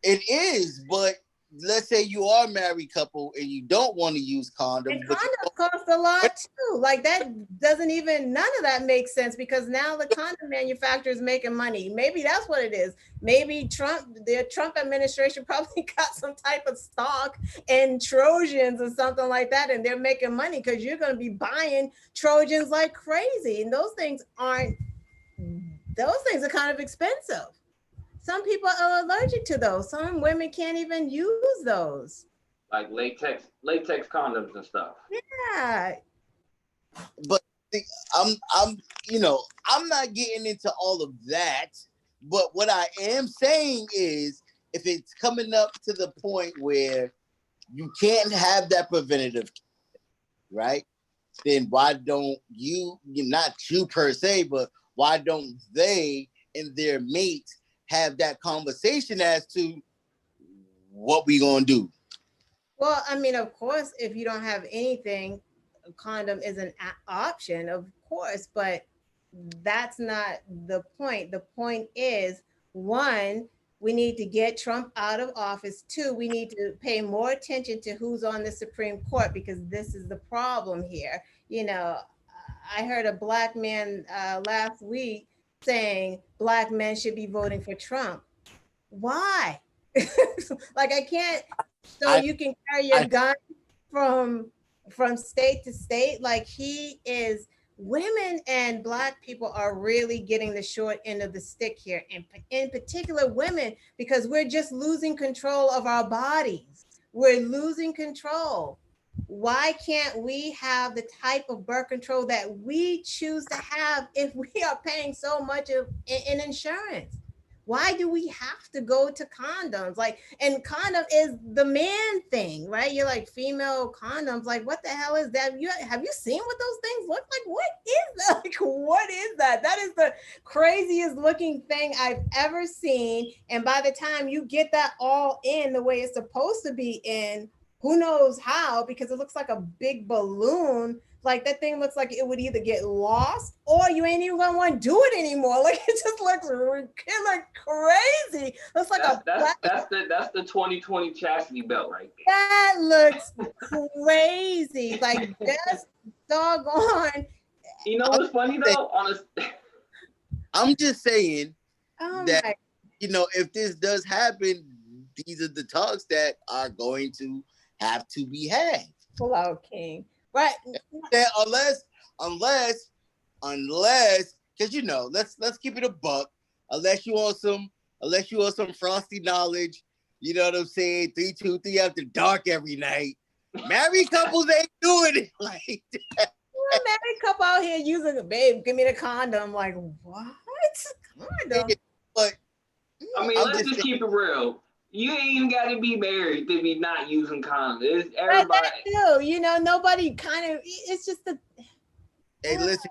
It is, but let's say you are a married couple and you don't want to use condoms. And condoms cost a lot too. Like that doesn't even, none of that makes sense because now the condom manufacturer is making money. Maybe that's what it is. Maybe the Trump administration probably got some type of stock in Trojans or something like that, and they're making money because you're going to be buying Trojans like crazy. And those things are kind of expensive. Some people are allergic to those. Some women can't even use those. Like latex condoms and stuff. Yeah. But I'm not getting into all of that. But what I am saying is, if it's coming up to the point where you can't have that preventative care, right? Then why don't you, not you per se, but why don't they and their mates have that conversation as to what we gonna do? Well, I mean, of course, if you don't have anything, a condom is an option, of course, but that's not the point. The point is, one, we need to get Trump out of office. Two, we need to pay more attention to who's on the Supreme Court because this is the problem here. I heard a Black man last week saying Black men should be voting for Trump. Why? Like I can't. So you can carry your gun from state to state. Like women and Black people are really getting the short end of the stick here, and in particular women, because we're just losing control of our bodies. We're losing control. Why can't we have the type of birth control that we choose to have if we are paying so much in insurance? Why do we have to go to condoms? And condom is the man thing, right? You're like, female condoms. Like, what the hell is that? Have you seen what those things look like? What is that? Like, what is that? That is the craziest looking thing I've ever seen. And by the time you get that all in the way it's supposed to be in, who knows how, because it looks like a big balloon. Like that thing looks like it would either get lost or you ain't even gonna want to do it anymore. Like it just looks crazy. Looks like that's the 2020 chastity belt right there. That looks crazy. Like just doggone. You know what's funny though? I'm just saying that if this does happen, these are the talks that are going to have to be had. Pull out King. Right. Unless because let's keep it a buck. Unless you want some frosty knowledge, you know what I'm saying? 323 after dark every night. Married couples ain't doing it like that. A married couple out here using a babe, give me the condom. Like, what? Condom? But I mean, let's just keep it real. You ain't even got to be married to be not using condoms. It's everybody. Nobody kind of. It's just the. Hey, listen,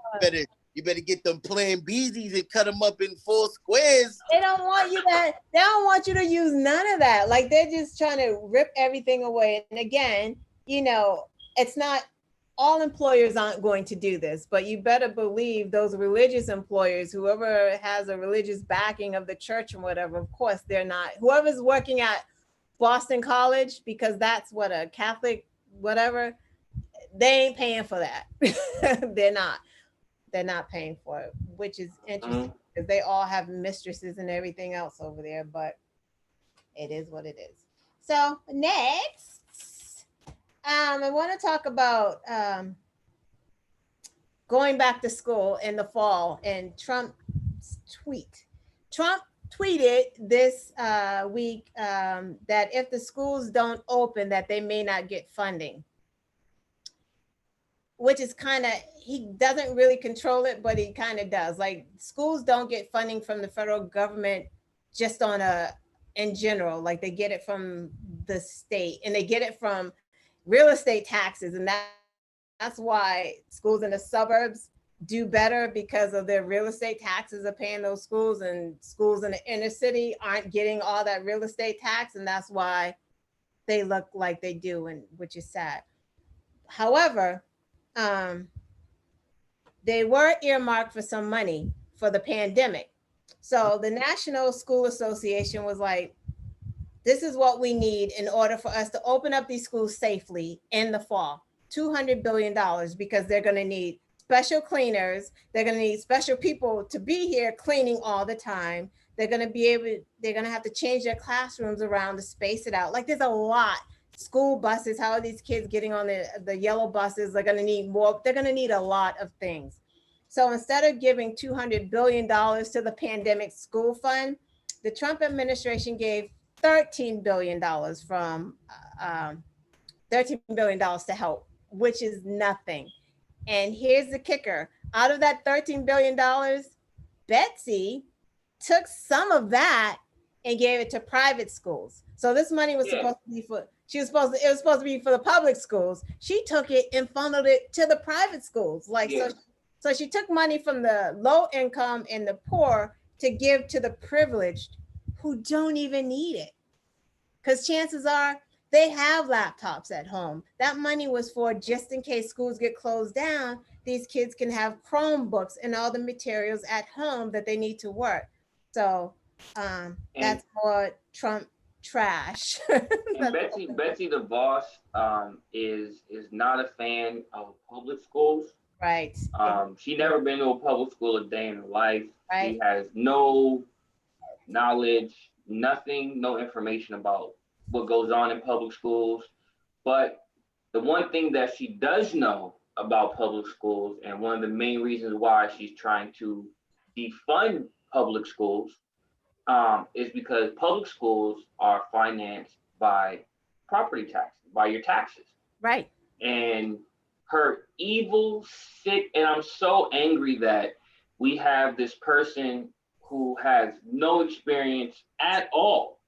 you better get them plain beezies and cut them up in 4 squares. They don't want you to use none of that. Like, they're just trying to rip everything away. And again, it's not. All employers aren't going to do this, but you better believe those religious employers, whoever has a religious backing of the church and whatever, of course they're not. Whoever's working at Boston College, because that's what a Catholic, whatever, they ain't paying for that. They're not paying for it, which is interesting because they all have mistresses and everything else over there, but it is what it is. So next, I want to talk about going back to school in the fall and Trump's tweet. Trump tweeted this week that if the schools don't open, that they may not get funding, which is kind of, he doesn't really control it, but he kind of does. Like, schools don't get funding from the federal government just in general, like they get it from the state and they get it from real estate taxes, and that's why schools in the suburbs do better, because of their real estate taxes are paying those schools, and schools in the inner city aren't getting all that real estate tax, and that's why they look like they do, and which is sad. However, they were earmarked for some money for the pandemic. So the National School Association was like, this is what we need in order for us to open up these schools safely in the fall. $200 billion, because they're going to need special cleaners. They're going to need special people to be here cleaning all the time. They're going to have to change their classrooms around to space it out. Like, there's a lot. School buses, how are these kids getting on the yellow buses? They're going to need more. They're going to need a lot of things. So instead of giving $200 billion to the pandemic school fund, the Trump administration gave $13 billion from $13 billion to help, which is nothing. And here's the kicker. Out of that $13 billion, Betsy took some of that and gave it to private schools. So this money was supposed to be it was supposed to be for the public schools. She took it and funneled it to the private schools. So she took money from the low income and the poor to give to the privileged who don't even need it. Because chances are they have laptops at home. That money was for just in case schools get closed down, these kids can have Chromebooks and all the materials at home that they need to work. So that's more Trump trash. And Betsy the boss is not a fan of public schools. Right. She never been to a public school a day in her life. Right. She has no knowledge, nothing, no information about what goes on in public schools. But the one thing that she does know about public schools, and one of the main reasons why she's trying to defund public schools, is because public schools are financed by property taxes, by your taxes. Right. And her evil, sick, and I'm so angry that we have this person who has no experience at all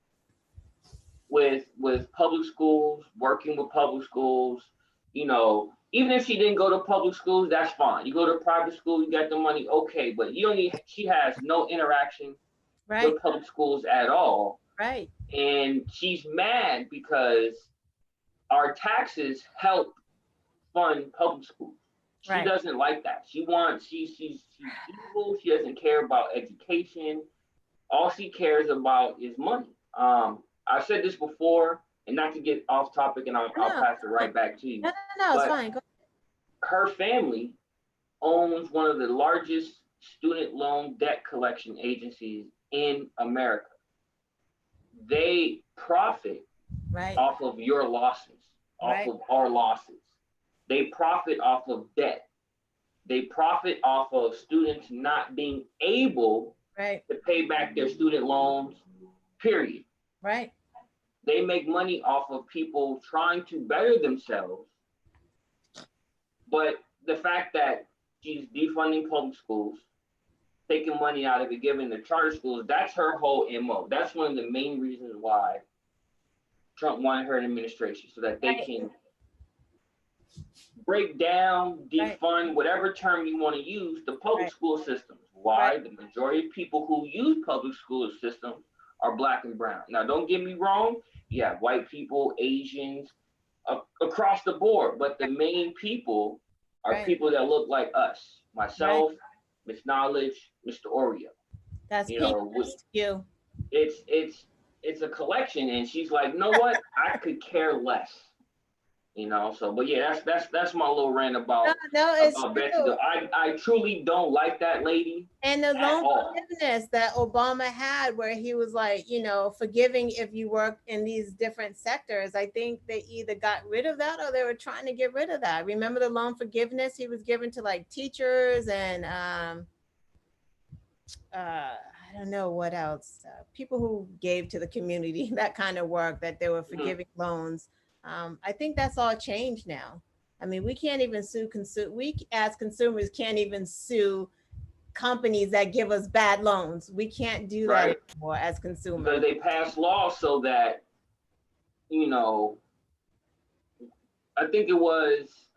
with public schools, working with public schools. Even if she didn't go to public schools, that's fine. You go to private school, you got the money, okay, but she has no interaction with public schools at all. Right. And she's mad because our taxes help fund public schools. She doesn't like that. She's evil. She doesn't care about education. All she cares about is money. I've said this before, and not to get off topic, and I'll pass it right back to you. No, it's fine. Go ahead. Her family owns one of the largest student loan debt collection agencies in America. They profit off of your losses, off of our losses. They profit off of debt. they profit off of students not being able Right. to pay back their student loans, period. Right. They make money off of people trying to better themselves. But the fact that she's defunding public schools, taking money out of it, giving the charter schools, that's her whole MO. That's one of the main reasons why Trump wanted her in administration, so that they can break down, defund, whatever term you want to use, the public school systems. Why? The majority of people who use public school systems are Black and brown. Now, don't get me wrong. You have white people, Asians, across the board. But the main people are people that look like us. Myself, Miss Knowledge, Mr. Oreo. That's you. It's a collection, and she's like, you know what? I could care less. You know, so but yeah, that's my little rant about Betsy. I truly don't like that lady. And the loan forgiveness that Obama had, where he was like, you know, forgiving if you work in these different sectors. I think they either got rid of that or they were trying to get rid of that. Remember the loan forgiveness he was given to like teachers and I don't know what else, people who gave to the community, that kind of work, that they were forgiving loans. I think that's all changed now. I mean, we can't even sue we as consumers can't even sue companies that give us bad loans. We can't do that anymore as consumers. But they passed laws so that, you know, I think it was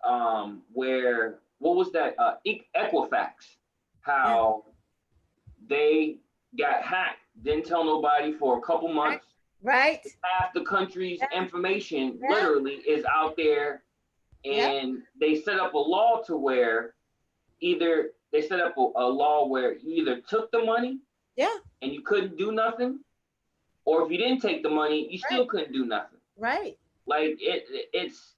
where, what was that? Equifax, how they got hacked, didn't tell nobody for a couple months. Right. Half the country's information literally is out there, and they set up a law to where either they set up a law where you either took the money and you couldn't do nothing, or if you didn't take the money, you still couldn't do nothing. Right. Like it's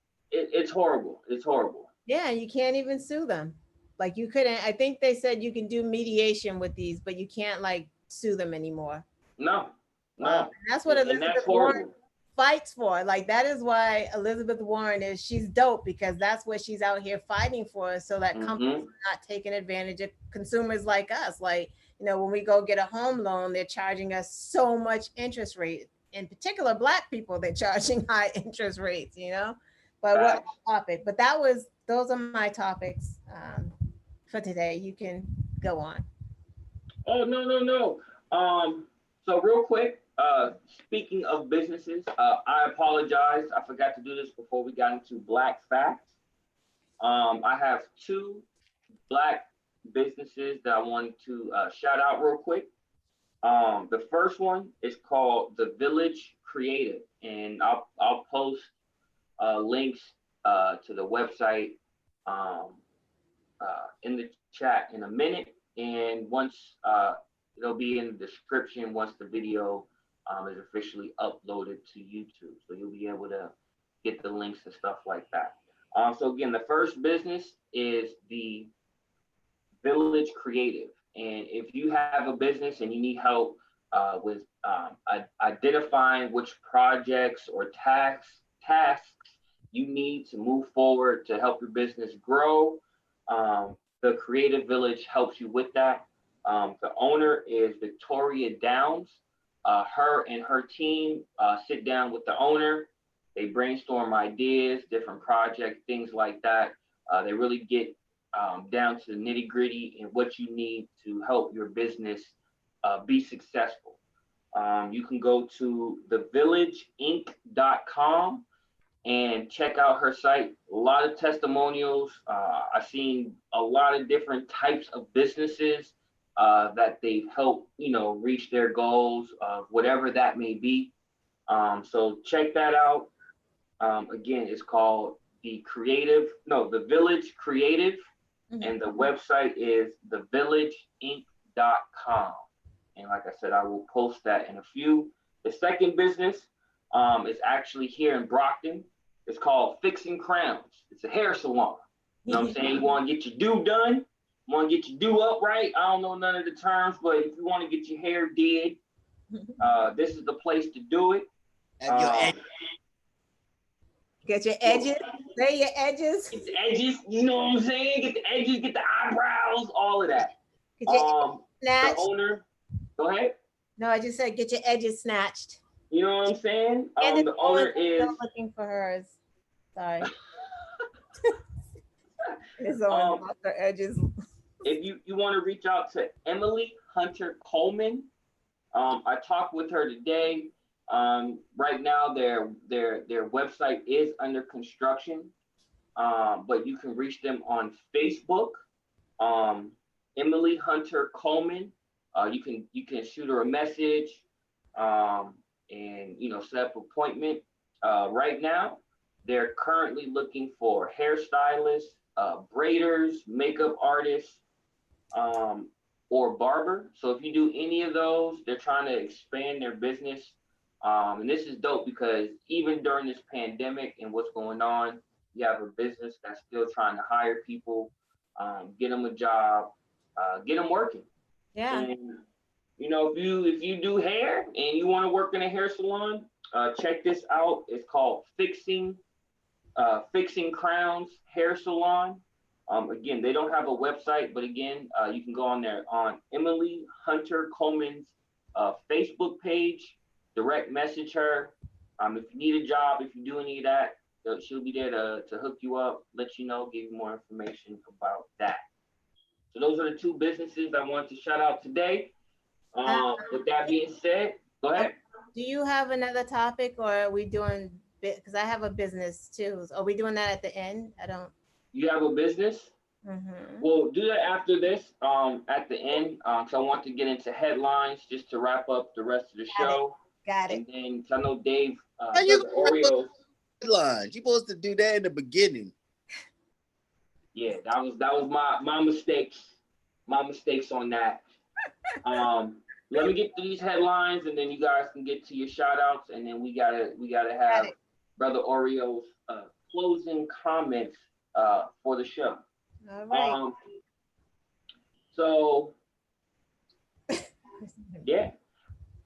horrible. It's horrible. Yeah, you can't even sue them. Like you couldn't. I think they said you can do mediation with these, but you can't like sue them anymore. No. No, that's what Elizabeth Warren fights for. Like that is why Elizabeth Warren she's dope, because that's what she's out here fighting for, so that companies are not taking advantage of consumers like us. Like, you know, when we go get a home loan, they're charging us so much interest rate. In particular, Black people, they're charging high interest rates. You know, but what topic? But those are my topics for today. You can go on. Oh no. So real quick. Speaking of businesses, I apologize. I forgot to do this before we got into Black Facts. I have 2 Black businesses that I wanted to shout out real quick. The first one is called The Village Creative, and I'll post links to the website in the chat in a minute, and once it'll be in the description once the video is officially uploaded to YouTube. So you'll be able to get the links and stuff like that. So again, the first business is the Village Creative. And if you have a business and you need help with identifying which projects or tasks you need to move forward to help your business grow, the Creative Village helps you with that. The owner is Victoria Downs. Her and her team sit down with the owner. They brainstorm ideas, different projects, things like that. They really get down to the nitty gritty and what you need to help your business be successful. You can go to thevillageinc.com and check out her site. A lot of testimonials. I've seen a lot of different types of businesses that they've helped, you know, reach their goals, whatever that may be. So check that out. Again, it's called The Village Creative, and the website is thevillageinc.com. And like I said, I will post that in a few. The second business is actually here in Brockton. It's called Fixing Crowns. It's a hair salon. You know what I'm saying? You want to get your do done? Want to get your do up right? I don't know none of the terms, but if you want to get your hair did, this is the place to do it. Get your edges. Say your edges. Get the edges. You know what I'm saying? Get the edges. Get the eyebrows. All of that. Get your snatched. The owner. Go ahead. No, I just said get your edges snatched. You know what I'm saying? And The owner is still looking for hers. Sorry. It's on her edges. If you want to reach out to Emily Hunter Coleman, I talked with her today. Right now, their website is under construction, but you can reach them on Facebook. Emily Hunter Coleman. You can shoot her a message, and set up an appointment. Right now, they're currently looking for hairstylists, braiders, makeup artists, or barber. So if you do any of those, they're trying to expand their business. And this is dope because even during this pandemic and what's going on, you have a business that's still trying to hire people, get them a job, get them working. Yeah. And if you do hair and you want to work in a hair salon, check this out. It's called Fixing Crowns Hair Salon. Again, they don't have a website, but again, you can go on there on Emily Hunter Coleman's Facebook page, direct message her. If you need a job, if you do any of that, she'll be there to hook you up, let you know, give you more information about that. So those are the two businesses I want to shout out today. With that being said, go ahead. Do you have another topic, or are we doing, because I have a business too. Are we doing that at the end? I don't. You have a business? Mm-hmm. We'll do that after this, at the end. So I want to get into headlines just to wrap up the rest of the show. Got it. And then I know Dave, Oreos. Headlines. You're supposed to do that in the beginning. Yeah, that was my mistakes. My mistakes on that. Let me get to these headlines, and then you guys can get to your shout outs, and then we gotta have Brother Oreo's closing comments for the show. All right. So yeah.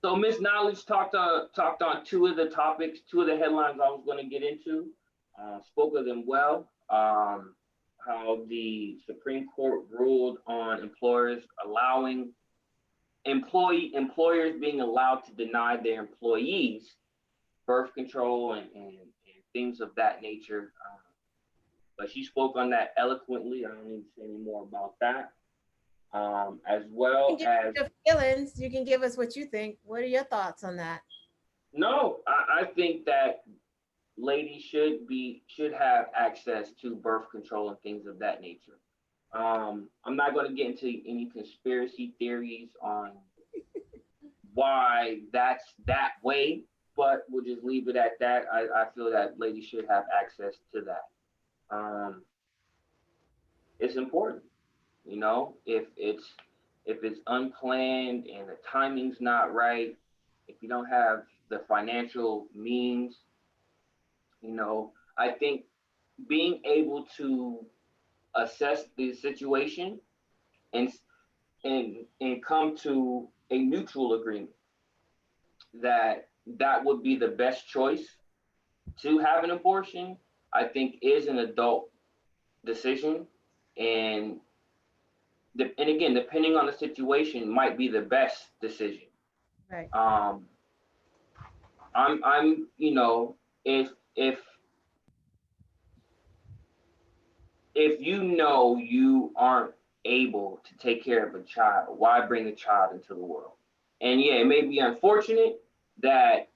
So Miss Knowledge talked on two of the topics, two of the headlines I was going to get into. Spoke of them well. How the Supreme Court ruled on employers being allowed to deny their employees birth control and things of that nature. But she spoke on that eloquently. I don't need to say any more about that. As well as your feelings, you can give us what you think. What are your thoughts on that? No, I think that ladies should have access to birth control and things of that nature. I'm not going to get into any conspiracy theories on why that's that way, but we'll just leave it at that. I feel that ladies should have access to that. It's important, if it's unplanned and the timing's not right, if you don't have the financial means, I think being able to assess the situation and come to a neutral agreement that would be the best choice to have an abortion, I think is an adult decision, and again, depending on the situation, might be the best decision. Right. I'm if you aren't able to take care of a child, why bring a child into the world? And yeah, it may be unfortunate that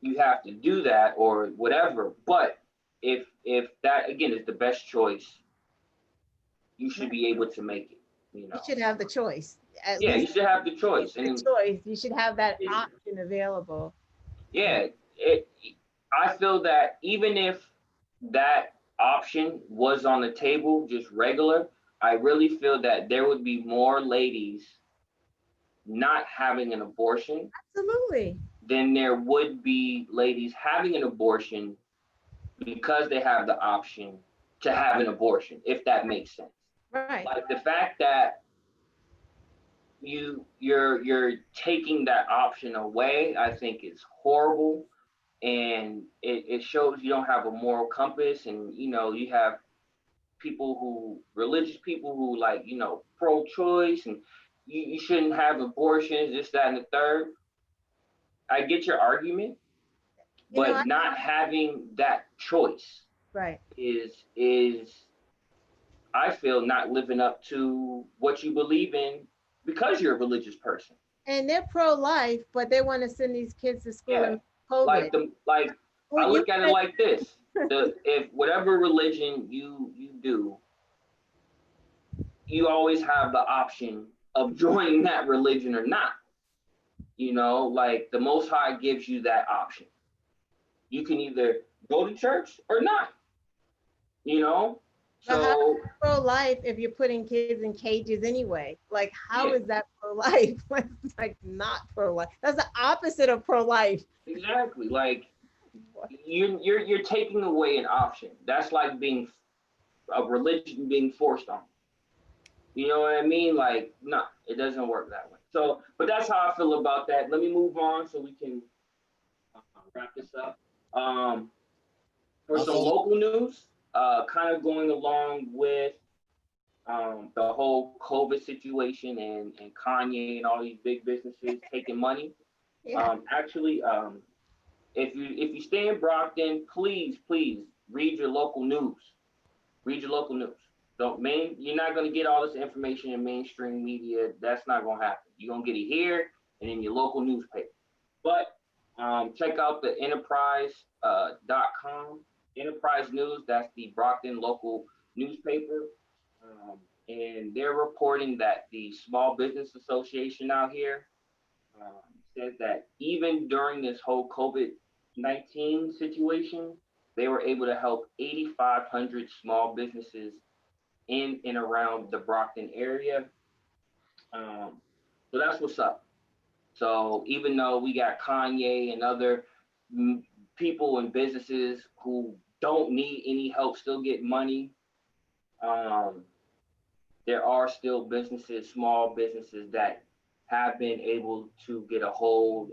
you have to do that or whatever, but if that again is the best choice, you should be able to make it. You should have the choice. You should have the choice. You should have that option available. Yeah, I feel that even if that option was on the table, just regular, I really feel that there would be more ladies not having an abortion. Absolutely. Than there would be ladies having an abortion because they have the option to have an abortion, if that makes sense. Right. Like the fact that you're taking that option away, I think is horrible. and it shows you don't have a moral compass, and you have religious people who like, pro-choice, and you shouldn't have abortions, this, that, and the third. I get your argument, but not having that choice right is I feel not living up to what you believe in because you're a religious person. And they're pro-life, but they want to send these kids to school in COVID. I look at it like this: if whatever religion you do, you always have the option of joining that religion or not. Like the Most High gives you that option. You can either go to church or not. So pro-life if you're putting kids in cages anyway? Like, how is that pro-life? Like not pro-life. That's the opposite of pro-life. Exactly. Like you're taking away an option. That's like being a religion being forced on. You know what I mean? Like, no, it doesn't work that way. So, but that's how I feel about that. Let me move on so we can wrap this up. For some local news, kind of going along with the whole COVID situation and Kanye and all these big businesses taking money. Yeah. If you stay in Brockton, please read your local news. Read your local news. You're not going to get all this information in mainstream media. That's not going to happen. You're going to get it here and in your local newspaper. But check out the enterprise.com. Enterprise News, that's the Brockton local newspaper. And they're reporting that the Small Business Association out here says that even during this whole COVID-19 situation, they were able to help 8,500 small businesses in and around the Brockton area. So that's what's up. So even though we got Kanye and other people and businesses who don't need any help still get money, there are still businesses, small businesses that have been able to get a hold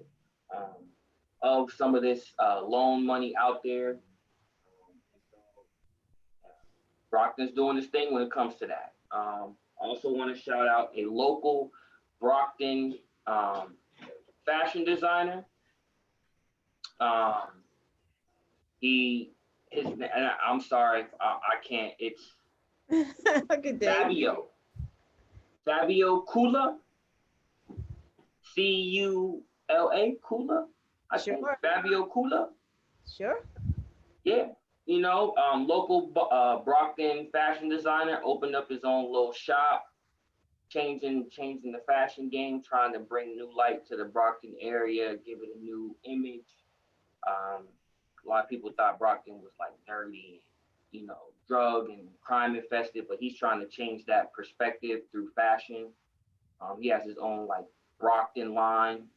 of some of this loan money out there. Brockton's doing this thing when it comes to that. I also want to shout out a local Brockton fashion designer. I'm sorry, I can't. It's Fabio Kula, Cula, Kula. I think Fabio Kula. Sure. Yeah, local Brockton fashion designer opened up his own little shop, changing the fashion game, trying to bring new light to the Brockton area, give it a new image. A lot of people thought Brockton was like dirty, drug and crime infested, but he's trying to change that perspective through fashion. He has his own like Brockton line.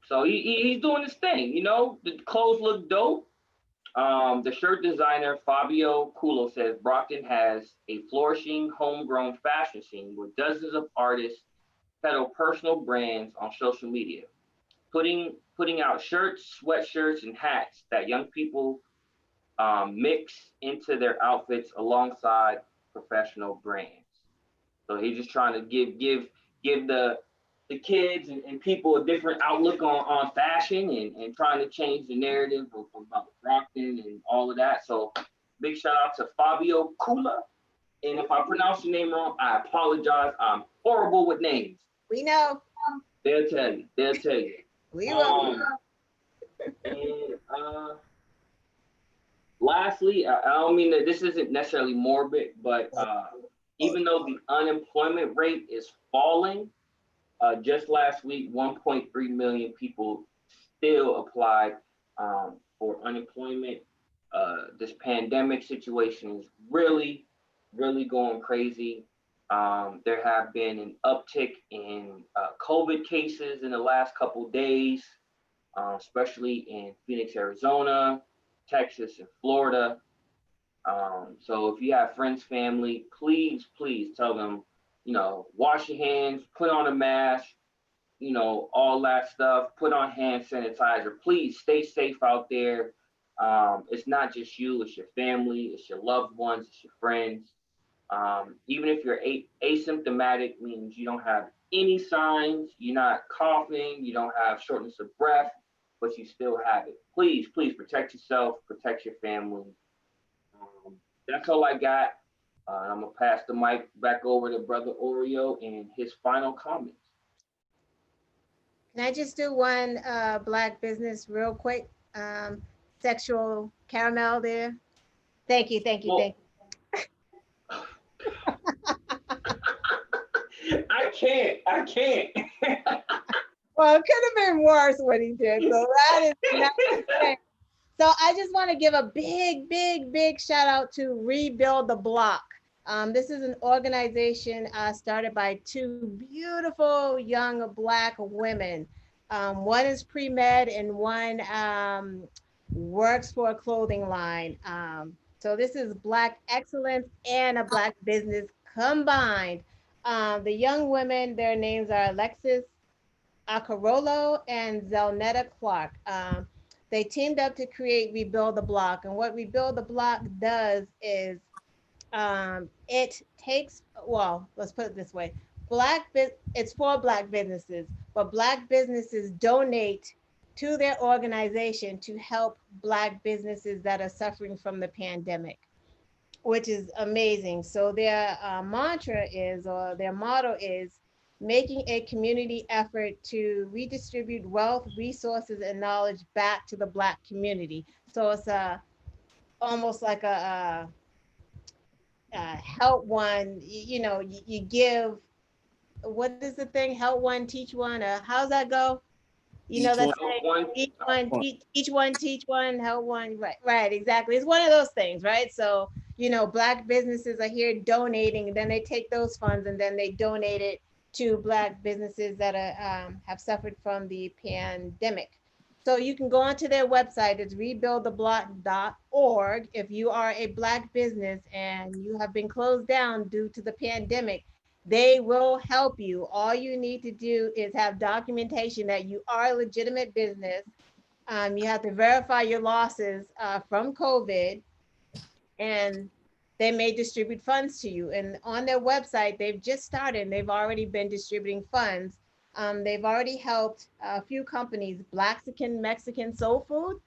So he's doing his thing, the clothes look dope. The shirt designer Fabio Culo says Brockton has a flourishing homegrown fashion scene where dozens of artists peddle personal brands on social media, putting out shirts, sweatshirts, and hats that young people mix into their outfits alongside professional brands. So he's just trying to give the kids and people a different outlook on fashion and trying to change the narrative about Brockton and all of that. So big shout out to Fabio Kula. And if I pronounce your name wrong, I apologize. I'm horrible with names. We know. They'll tell you. We will. And lastly, I don't mean that this isn't necessarily morbid, but even though the unemployment rate is falling, just last week, 1.3 million people still applied for unemployment. This pandemic situation is really, really going crazy. There have been an uptick in COVID cases in the last couple days, especially in Phoenix, Arizona, Texas, and Florida. So if you have friends, family, please tell them, wash your hands, put on a mask, you know, all that stuff. Put on hand sanitizer. Please stay safe out there. It's not just you, it's your family, it's your loved ones, it's your friends. Even if you're asymptomatic, means you don't have any signs, you're not coughing, you don't have shortness of breath, but you still have it. Please, please protect yourself, protect your family. That's all I got. I'm gonna pass the mic back over to Brother Oreo and his final comments. Can I just do one Black business real quick? Sexual caramel there. Thank you, thank you, Well, thank you. I can't. Well, it could have been worse what he did. So that is not fair. So I just want to give a big, big, big shout out to Rebuild the Block. This is an organization started by two beautiful young Black women. One is pre-med and one works for a clothing line. So this is Black excellence and a Black business combined. The young women, their names are Alexis Acarolo and Zelnetta Clark. They teamed up to create Rebuild the Block. And what Rebuild the Block does is it takes, well, let's put it this way. It's for Black businesses, but Black businesses donate to their organization to help Black businesses that are suffering from the pandemic, which is amazing. So their mantra is, or their motto is, making a community effort to redistribute wealth, resources, and knowledge back to the Black community. So it's almost like a help one, you know, you give, what is the thing? Help one, teach one. How's that go? You know, that's each one, teach one, help one. Right, right, exactly. It's one of those things, right? So, you know, Black businesses are here donating, and then they take those funds and then they donate it to Black businesses that are, have suffered from the pandemic. So you can go onto their website, it's rebuildtheblock.org. If you are a Black business and you have been closed down due to the pandemic, they will help you. All you need to do is have documentation that you are a legitimate business. You have to verify your losses from COVID, and they may distribute funds to you. And on their website, they've just started, and they've already been distributing funds. They've already helped a few companies, Mexican soul food.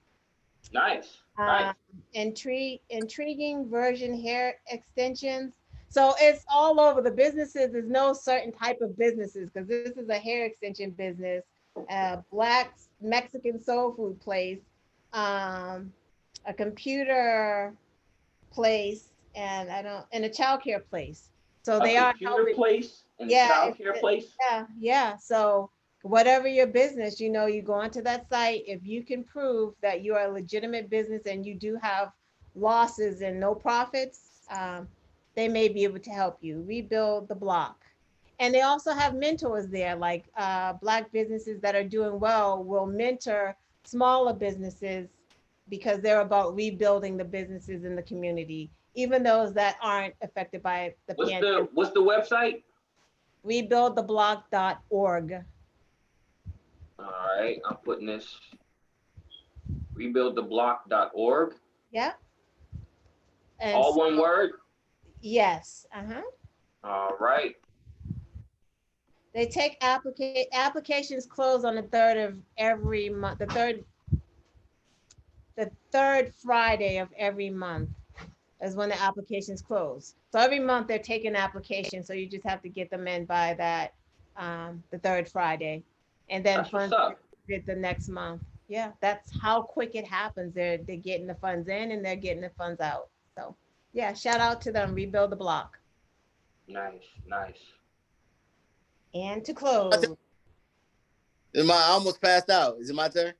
Nice. Nice. Intriguing version hair extensions. So it's all over the businesses. There's no certain type of businesses, because this is a hair extension business, Black Mexican soul food place, a computer place, and a childcare place. So they are helping. Place and childcare place. Yeah. So whatever your business, you know, you go onto that site. If you can prove that you are a legitimate business and you do have losses and no profits, they may be able to help you rebuild the block. And they also have mentors there, like Black businesses that are doing well will mentor smaller businesses, because they're about rebuilding the businesses in the community, even those that aren't affected by the pandemic. What's the website? Rebuildtheblock.org. All right, I'm putting this, rebuildtheblock.org. Yeah. And all one word? Yes. All right. They take applications close on the 3rd of every month, the third Friday of every month is when the applications close. So every month they're taking applications, so you just have to get them in by that the 3rd Friday, and then funds the next month. Yeah, that's how quick it happens. They're getting the funds in and they're getting the funds out. So yeah, shout out to them. Rebuild the block. Nice, nice. And to close. I almost passed out. Is it my turn?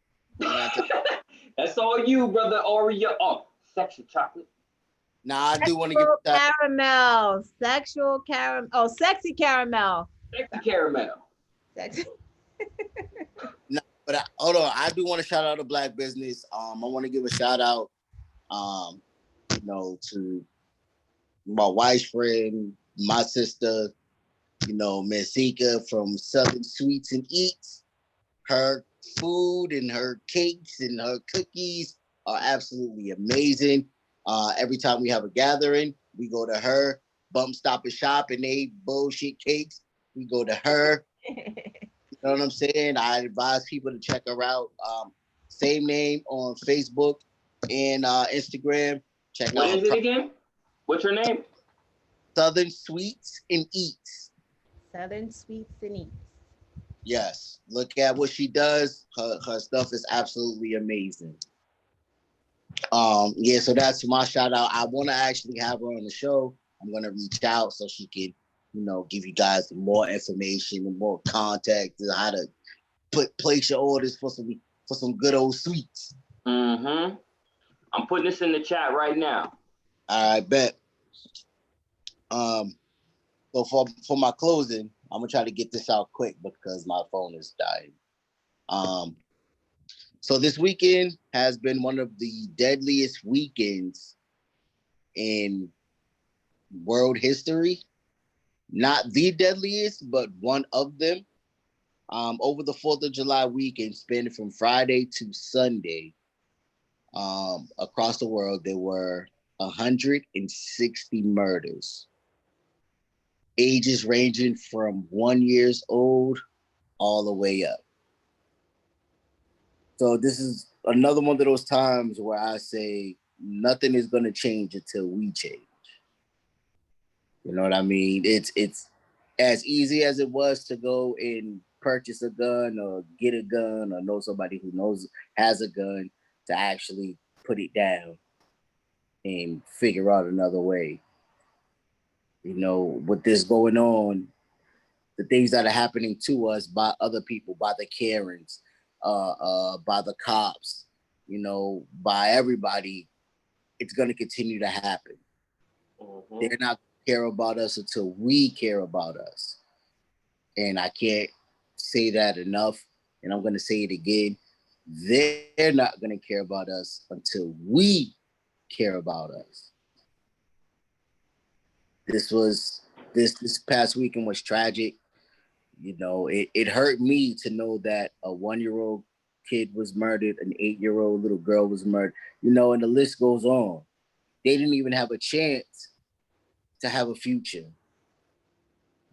That's all you, Brother Oreo. Oh, sexy chocolate. Nah, I do want to get caramel. Sexual caramel. Oh, sexy caramel. Sexy caramel. Sexy. No, but hold on. I do want to shout out a Black business. I want to give a shout out, you know, to my wife's friend, my sister, You know, Miss Zika from Southern Sweets and Eats. Her food and her cakes and her cookies are absolutely amazing. Every time we have a gathering, we go to her. Bump, Stop, and Shop, and they bullshit cakes. We go to her. You know what I'm saying? I advise people to check her out. Same name on Facebook and Instagram. Check What out is it again? What's her name? Southern Sweets and Eats. Southern Sweets and Eats. Yes, look at what she does. Her stuff is absolutely amazing. Yeah, so that's my shout out. I want to actually have her on the show. I'm gonna reach out so she can, you know, give you guys more information and more contact and how to place your orders for some good old sweets. Mm-hmm. I'm putting this in the chat right now. All right, bet. So for my closing, I'm gonna try to get this out quick because my phone is dying. So this weekend has been one of the deadliest weekends in world history. Not the deadliest, but one of them. Over the 4th of July weekend, spent from Friday to Sunday, across the world, there were 160 murders. Ages ranging from 1 year old all the way up. So this is another one of those times where I say nothing is going to change until we change. You know what I mean? It's as easy as it was to go and purchase a gun or get a gun or know somebody who has a gun to actually put it down and figure out another way. You know, with this going on, the things that are happening to us by other people, by the Karens, by the cops, you know, by everybody, it's going to continue to happen. Mm-hmm. They're not care about us until we care about us. And I can't say that enough. And I'm going to say it again. They're not going to care about us until we care about us. This past weekend was tragic. You know, it hurt me to know that a 1-year-old kid was murdered, an 8-year-old little girl was murdered, you know, and the list goes on. They didn't even have a chance to have a future.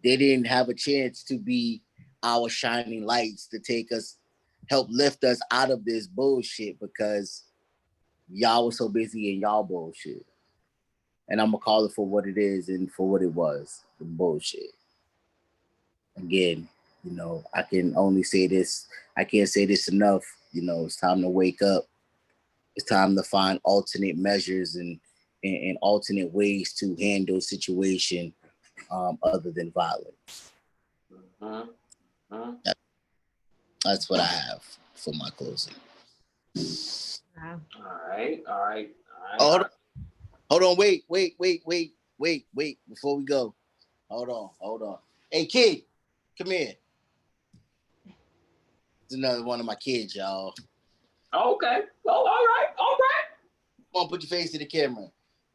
They didn't have a chance to be our shining lights to take us, help lift us out of this bullshit because y'all were so busy in y'all bullshit. And I'm gonna call it for what it is and for what it was, the bullshit. Again, you know, I can only say this. I can't say this enough. You know, it's time to wake up. It's time to find alternate measures and alternate ways to handle situation other than violence. That's what I have for my closing. All right. Oh, hold on. Wait. Before we go, hold on. Hey, kid, come here. It's another one of my kids, y'all. Okay. Oh, all right. Come on, put your face to the camera.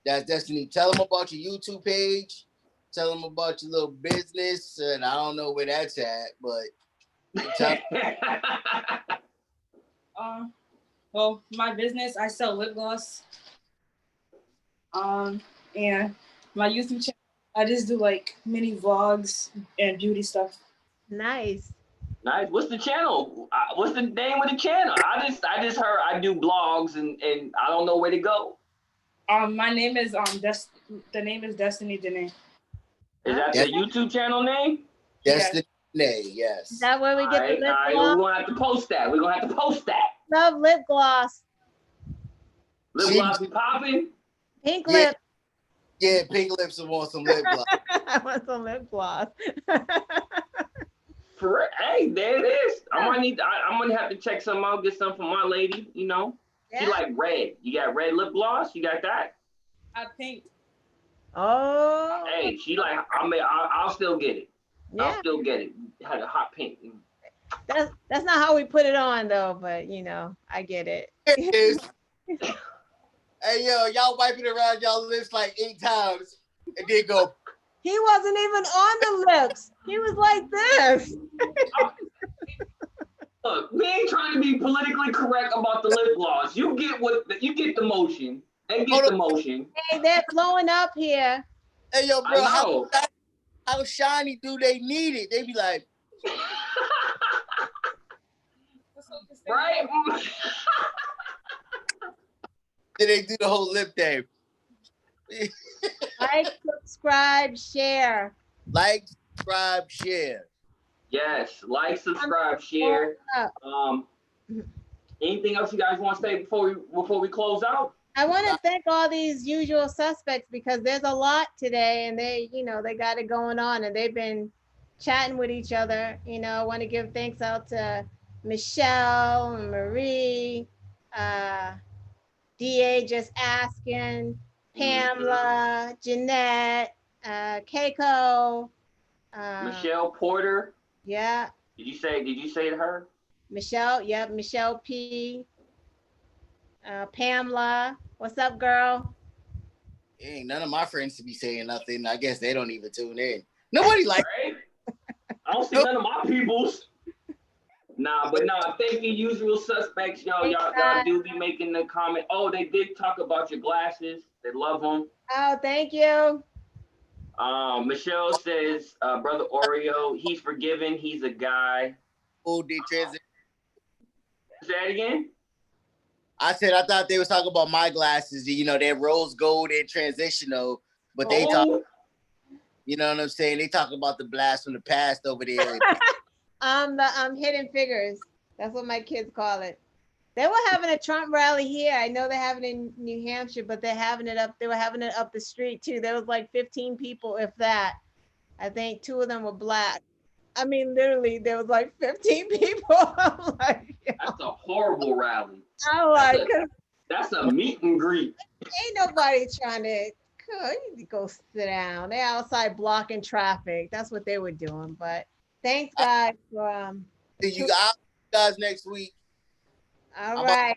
That's Destiny. Tell them about your YouTube page. Tell them about your little business. And I don't know where that's at, but tell well, my business, I sell lip gloss. And my YouTube channel, I just do like mini vlogs and beauty stuff. Nice. What's the channel? What's the name of the channel? I just heard I do blogs and I don't know where to go. My name is the name is Destiny Dene. Is that the YouTube channel name? Destiny Dene, yes. Is that where we get the lip gloss? All right, we're gonna have to post that. Love lip gloss. Lip gloss be popping. Pink lip. Yeah, pink lips and want some lip gloss. I want some lip gloss. For real. Hey, there it is. I'm gonna have to check some out, get some from my lady, you know. Yeah. She like red. You got red lip gloss? You got that? Pink. Oh. Hey, she like, I'll still get it. Yeah. I'll still get it. Had a hot pink. That's not how we put it on though, but you know, I get it. It is. Hey yo, y'all wiping around y'all lips like 8 times and then go. He wasn't even on the lips. He was like this. Look, we ain't trying to be politically correct about the lip gloss. You get the motion. They get the motion. Hey, they're flowing up here. Hey, yo, bro, I how shiny do they need it? They be like, right? then they do the whole lip thing. Like, subscribe, share. Like, subscribe, share. Yes, like, subscribe, share. Anything else you guys want to say before we close out? I want to thank all these usual suspects because there's a lot today, and they got it going on, and they've been chatting with each other. I want to give thanks out to Michelle and Marie, DA just asking, Pamela, Jeanette, Keiko, Michelle Porter. Yeah. Did you say to her? Michelle, yep, Michelle P. Pamela, what's up, girl? Ain't none of my friends to be saying nothing. I guess they don't even tune in. Nobody like. Right? I don't see none of my peoples. Thank you, usual suspects. Y'all do be making the comment. Oh, they did talk about your glasses. They love them. Oh, thank you. Michelle says, Brother Oreo, he's forgiven. He's a guy. Oh, they transition. Say that again? I said I thought they was talking about my glasses. They're rose gold and transitional, but they talk. You know what I'm saying? They talk about the blast from the past over there. The hidden figures. That's what my kids call it. They were having a Trump rally here. I know they're having it in New Hampshire, but they're having it up. They were having it up the street too. There was like 15 people, if that. I think 2 of them were black. I mean, literally, there was like 15 people. I'm like, that's a horrible rally. I'm like, that's a meet and greet. Ain't nobody trying to. You need to go sit down. They're outside blocking traffic. That's what they were doing. But thanks, guys, for you guys next week. All right.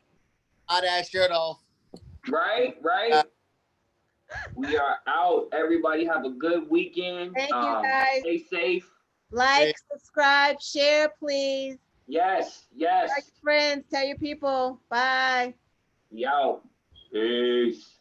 Out that shirt off. Right. We are out. Everybody have a good weekend. Thank you, guys. Stay safe. Like, subscribe, share, please. Yes. Tell your friends, tell your people. Bye. We out. Peace.